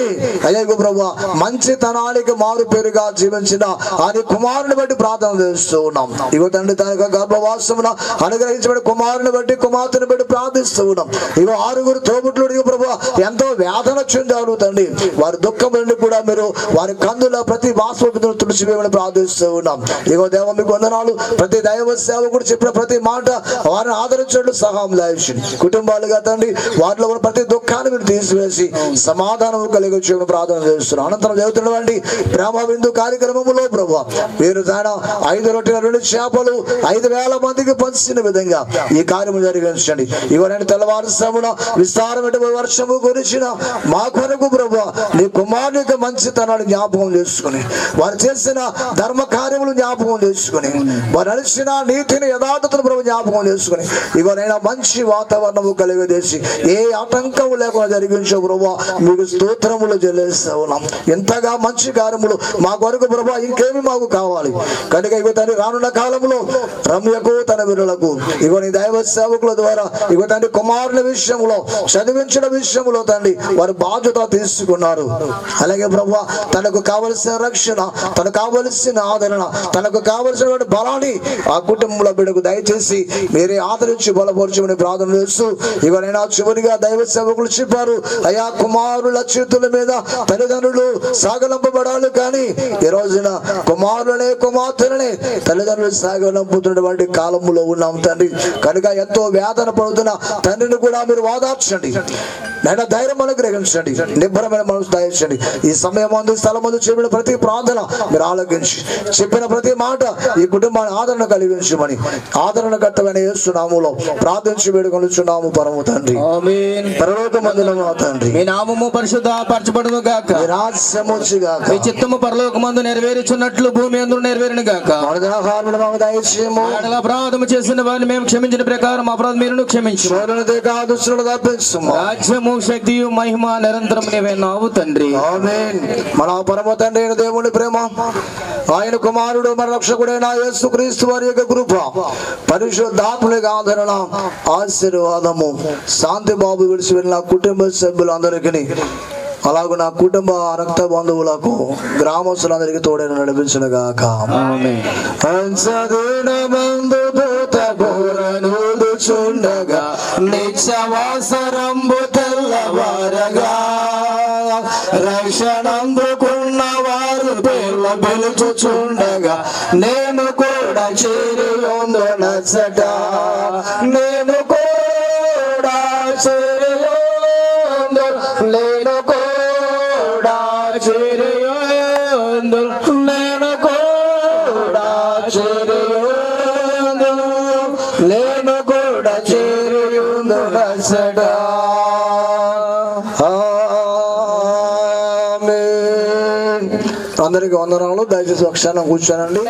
అయ్యా ప్రభు మంచి తనానికి మారు పేరుగా జీవించిన ఆయన కుమారుని బట్టి ప్రార్థన చేస్తూ ఉన్నాం. ఇగో తండ్రి తన గర్భవాసమున అనుగ్రహించబడి కుమారుని బట్టి కుమార్తెను బట్టి ప్రార్థిస్తూ ఉన్నాం. ఇగో 6 తోబుట్లు ప్రభు ఎంతో వేదన చెందారు తండ్రి. వారి దుఃఖం నుండి కూడా మీరు వారి కందుల ప్రతి బాష్పను తుడిచివేయమని ప్రార్థిస్తూ ఉన్నాం. ఇగో దేవ మీకు వందనాలు. ప్రతి దైవ సేవకుడు చెప్పిన ప్రతి మాట వారిని ఆదరించడం సహాయం దాయించండి. కుటుంబాలుగా తండ్రి వారిలో ఉన్న ప్రతి దుఃఖాన్ని మీరు తీసివేసి సమాధానం కలిగి చేయమని ప్రార్థన చేస్తున్నాం. అనంతరం జరుగుతున్నటువంటి ప్రేమ విందు కార్యక్రమంలో ప్రభు మీరు తన 5 రొట్టెల 2 చేపలు 5,000 మందికి పంచిన విధంగా ఈ కార్యము జరిగించండి. ఇవన్నీ తెల్లవారుసమున విస్తారమైన వర్షము కురిసిన మా కొరకు ప్రభు నీ కుమారుని మంచితనాన్ని జ్ఞాపకం చేసుకుని వారు చేసిన ధర్మ కార్యములు జ్ఞాపకం చేసుకుని వారు నడిచిన నీతిని యథార్థతను ప్రభు జ్ఞాపకం చేసుకుని ఇవరైనా మంచి వాతావరణము కలిగజేసి ఏ ఆటంకము లేకుండా జరిగించే ప్రభు మీకు స్తోత్రములు చెల్లిస్తా ఉన్నాం. ఎంతగా మంచి కార్యములు మా కొరకు ప్రభు ఇంకేమి మాకు కావాలి. కనుక ఇగో తండ్రి రానున్న కాలంలో రమ్యకు తన విరులకు ఇగో నీ దైవ సేవకుల ద్వారా ఇగో తండ్రి కుమారుల విషయంలో చదివించడం విషయంలో తండ్రి వారు బాధ్యత తీసుకున్నారు. అలాగే ప్రభు తనకు కావలసిన రక్షణ, తనకు కావలసిన ఆదరణ, తనకు కావలసిన బలాన్ని ఆ కుటుంబంలో బిడ్డకు దయచేసి మీరే ఆదరించి బలపరచమని ప్రార్థన చేస్తూ ఇవరైనా చివరిగా దైవ సేవకులు చెప్పారు అయా కుమారుల చేతుల మీద తల్లిదండ్రులు సాగలంపబడాలి. కానీ ఈ రోజున కుమారులనే కుమార్తెలనే తల్లిదండ్రులు సాగలంపుతున్నటువంటి కాలంలో ఉన్నాం తండ్రి. కనుక ఎంతో వేదన పడుతున్న తండ్రిని కూడా మీరు వాదార్చండి. నైనా ధైర్యం అనుగ్రహించండి, నిబ్బరమైన మనసు దయచండి. ఈ సమయం అందు స్థలం ముందు చెప్పిన ప్రతి ప్రార్థన మీరు ఆలకించి చెప్పిన ప్రతి మాట ఈ కుటుంబాన్ని ఆదరణ కలిగించమని ఆదరణకర్తమైన యేసు నామములో ప్రార్థించి వేడుకొనుచున్నాము పరమ తండ్రి. ఆమేన్. పరలోకమందున మా తండ్రి మీ నామము పరిశుద్ధపరచబడును గాక. మీ రాజ్యము వచ్చును గాక. మీ చిత్తము పరలోకమందు నెరవేరుచున్నట్లు భూమి యందు నెరవేరును గాక. మనదనహారమును మాకు దయచేయము. అపరాధము చేసిన వారిని మేము క్షమించిన ప్రకారం అపరాధం మీరును క్షమించు. రాజ్యము శక్తియు మహిమ నిరంతరం నీవే నావు తండ్రి. ఆమేన్. మన పరమ తండ్రి అయిన దేవుని ప్రేమ, ఆయన కుమారుడు మన రక్షకుడైన యేసుక్రీస్తు వారి యొక్క కృప, పరిశుద్ధాత్మక ఆదరణ, ఆశీర్వాదము శాంతి బాబు విడిచి వెళ్ళిన కుటుంబ సభ్యులందరికీ అలాగే నా కుటుంబ రక్త బంధువులకు గ్రామస్తులందరికీ తోడైన నడిపించును గాక. ఆమేన్. చూడగా నిత్యవాసరంబు తెల్లవారగా రక్షణందుకున్న వారు పేర్ల పిలుచు చూచుచుండగా నేను కూడా చేరియోందు నచ్చట నేను కూడా చేరియోందు నేను కూడా చేరియోందు నేను కూడా చేరియోందు నేను కూడా చేరియోందు నచ్చట. అందరికి వందనాలు. దయచేసి ఒక క్షణం కూర్చోనండి.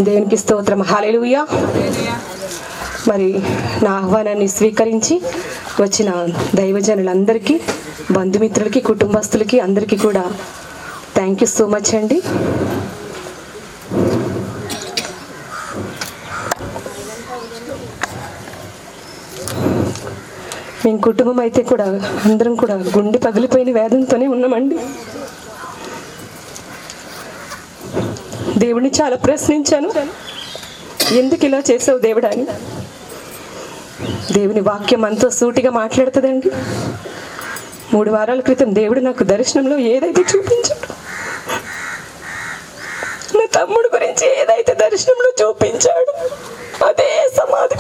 దేవునికి స్తోత్రం. హల్లెలూయా. మరి నా ఆహ్వానాన్ని స్వీకరించి వచ్చిన దైవజనులందరికీ, బంధుమిత్రులకి, కుటుంబస్తులకి అందరికీ కూడా థ్యాంక్ యూ సో మచ్ అండి. మేము కుటుంబం అయితే కూడా అందరం కూడా గుండె పగిలిపోయిన వేదంతోనే ఉన్నామండి. దేవుడిని చాలా ప్రశ్నించాను, ఎందుకు ఇలా చేసావు దేవుడా అని. దేవుని వాక్యం అంతా సూటిగా మాట్లాడుతుందండి. 3 వారాల క్రితం దేవుడు నాకు దర్శనంలో ఏదైతే చూపించాడు, నా తమ్ముడు గురించి ఏదైతే దర్శనంలో చూపించాడు అదే సమాధి.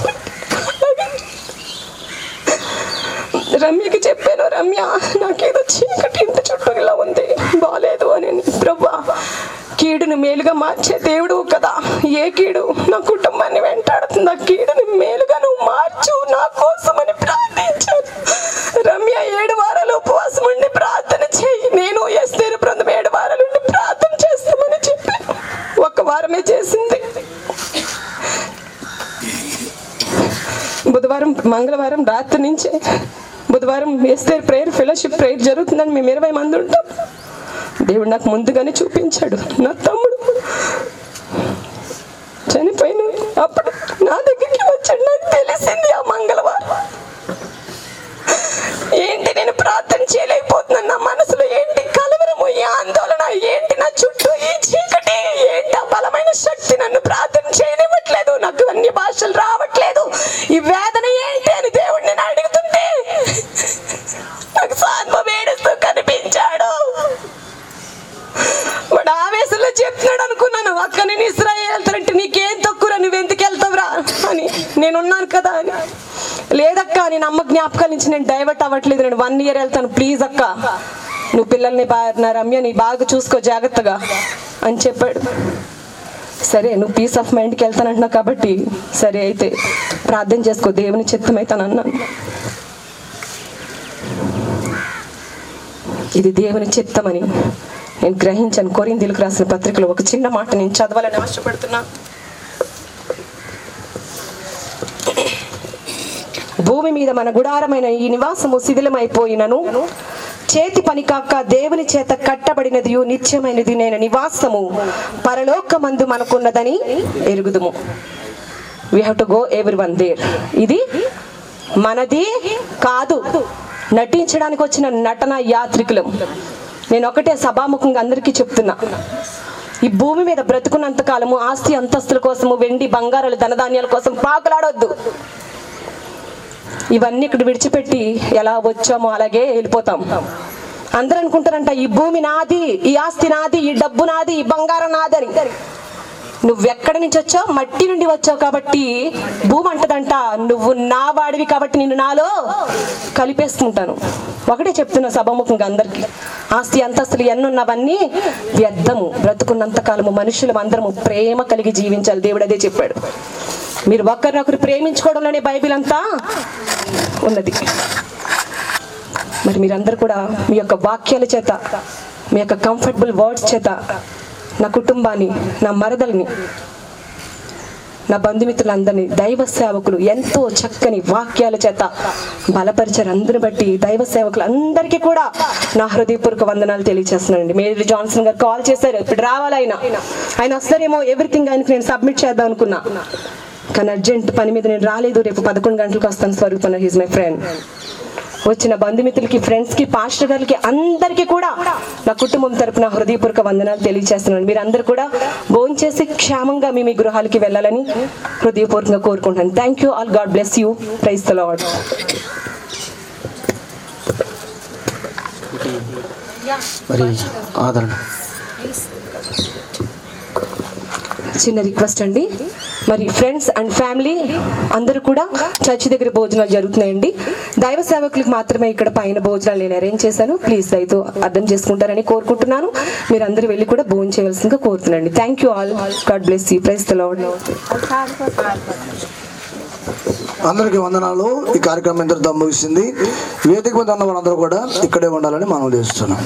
రమ్యకి చెప్పాను, రమ్య నాకేదో చీకటి ఇంటి చుట్టూ ఇలా ఉంది, బాగాలేదు అని. ప్రభువా, కీడును మేలుగా మార్చే దేవుడు కదా, ఏ కీడు నా కుటుంబాన్ని వెంటాడుతుంది, ఆ కీడుని మేలుగా నువ్వు మార్చు నా కోసమని ప్రార్థించాను. రమ్య 7 వారాలు ఉపవాసం ఉండి ప్రార్థన చేయి, నేను ఎస్తేరు బృందం 7 వారాలు ఉండి ప్రార్థన చేస్తామని చెప్పి 1 వారమే చేసింది. బుధవారం మంగళవారం రాత్రి నుంచే, బుధవారం ఎస్తేరు ప్రేయర్ ఫెలోషిప్ ప్రేయర్ జరుగుతుందని మేము 20 మంది ఉంటాం. దేవుడు నాకు ముందుగానే చూపించాడు, నా తమ్ముడు చనిపోయిన అప్పుడు నా దగ్గరికి వచ్చాడు. నాకు తెలిసింది ఆ మంగళవారం. ఏంటి నేను ప్రార్థన చేయలేకపోతున్నాను, నా మనసులో ఏంటి కలవరము, ఈ ఆందోళన ఏంటి, నా చుట్టూ ఈ చీకటి ఏంటి, ఆ బలమైన శక్తి నన్ను ప్రార్థన చేయనివ్వట్లేదు, నాకు అన్ని భాషలు రావట్లేదు, ఈ వేదన ఏంటి అని దేవుడు నేను అడుగుతుంటే నాకు సాధ్యం ఏడుస్తూ కనిపించాడు. వాడు ఆవేశంలో చెప్తున్నాడు అనుకున్నాను, అక్క నేను ఇశ్రాయేలు వెళ్తానంటే నీకేం తక్కువ, నువ్వెందుకు వెళ్తావురా అని. నేనున్నాను కదా అని. లేదక్క నేను అమ్మ జ్ఞాపకాల నుంచి నేను డైవర్ట్ అవ్వట్లేదు, నేను 1 year వెళ్తాను, ప్లీజ్ అక్క నువ్వు పిల్లల్ని నా రమ్యని బాగా చూసుకో జాగ్రత్తగా అని చెప్పాడు. సరే నువ్వు పీస్ ఆఫ్ మైండ్కి వెళ్తానంటున్నావు కాబట్టి సరే అయితే ప్రార్థన చేసుకో, దేవుని చిత్తం అవుతాను అన్నాను. ఇది దేవుని చిత్తమని నేను గ్రహించాను. కొరింథీయులకు రాసిన పత్రికలో ఒక చిన్న మాట నేను చదవాలని ఆశపడుతున్నా. భూమి మీద మన గుడారమైన ఈ నివాసము శిథిలమైపోయినను చేతి పని కాక దేవుని చేత కట్టబడినది నిత్యమైనది నేను నివాసము పరలోకమందు మనకున్నదని ఎరుగుదుము. we have to go everyone there. ఇది మనది కాదు, నటించడానికి వచ్చిన నటన యాత్రికులం. నేను ఒకటే సభాముఖంగా అందరికీ చెప్తున్నా, ఈ భూమి మీద బ్రతుకున్నంత కాలము ఆస్తి అంతస్తుల కోసము, వెండి బంగారాలు ధనధాన్యాల కోసం పాకులాడొద్దు. ఇవన్నీ ఇక్కడ విడిచిపెట్టి ఎలా వచ్చామో అలాగే వెళ్ళిపోతాం. అందరూ అనుకుంటారంట ఈ భూమి నాది, ఈ ఆస్తి నాది, ఈ డబ్బు నాది, ఈ బంగారం నాదని. నువ్వెక్కడి నుంచి వచ్చావు? మట్టి నుండి వచ్చావు కాబట్టి భూమి అంటదంట నువ్వు నా వాడివి కాబట్టి నిన్ను నాలో కలిపేసుకుంటాను. ఒకటే చెప్తున్నా సభాముఖంగా అందరికీ, ఆస్తి అంతస్తులు ఎన్నున్నవన్నీ వ్యర్థము. బ్రతుకున్నంత కాలము మనుషులు అందరము ప్రేమ కలిగి జీవించాలి. దేవుడు అదే చెప్పాడు. మీరు ఒకరినొకరు ప్రేమించుకోవడంలోనే బైబిల్ అంతా ఉన్నది. మరి మీరందరూ కూడా మీ యొక్క వాక్యాల చేత, మీ యొక్క కంఫర్టబుల్ వర్డ్స్ చేత నా కుటుంబాన్ని, నా మరదల్ని, నా బంధుమిత్రులందరినీ, దైవ సేవకులు ఎంతో చక్కని వాక్యాల చేత బలపరిచారు. అందరిని బట్టి దైవ సేవకులు అందరికీ కూడా నా హృదయపూర్వక వందనాలు తెలియజేస్తున్నానండి. మేరీ జాన్సన్ గారు కాల్ చేశారు, ఇప్పుడు రావాలి ఆయన వస్తారేమో, ఎవ్రీథింగ్ ఆయనకి నేను సబ్మిట్ చేద్దాం అనుకున్నా, కానీ అర్జెంట్ పని మీద నేను రాలేదు. రేపు 11 గంటలకు వస్తాను. స్వరూపన హీజ్ మై ఫ్రెండ్. వచ్చిన బంధుమిత్రులకి, ఫ్రెండ్స్కి, పాస్టర్ గారికి అందరికీ కూడా నా కుటుంబం తరపున హృదయపూర్వక వందనాలు తెలియజేస్తున్నాను. మీరు అందరూ కూడా భోంచేసి క్షేమంగా మీ గృహాలకి వెళ్ళాలని హృదయపూర్వకంగా కోరుకుంటున్నాను. Thank you all. God bless you. Praise the lord. మరి ఆదరణ. చిన్న రిక్వెస్ట్ అండి, మరి ఫ్రెండ్స్ అండ్ ఫ్యామిలీ అందరూ కూడా చర్చి దగ్గర భోజనాలు జరుగుతున్నాయండి. దైవ సేవకులకు మాత్రమే ఇక్కడ పైన భోజనాలు నేను అరేంజ్ చేశాను. ప్లీజ్ దయతో అర్థం చేసుకుంటారని కోరుకుంటున్నాను. మీరు అందరూ వెళ్ళి కూడా భోజనం చేయవలసిందిగా కోరుతున్నాండి. Thank you all. God bless you. Praise the Lord. అందరికీ వందనాలు. ఈ కార్యక్రమం ఇంతటితో ముగిసింది. వేదిక మీద ఉన్న వాళ్ళందరూ కూడా ఇక్కడే ఉండాలని మనం చేస్తున్నాం.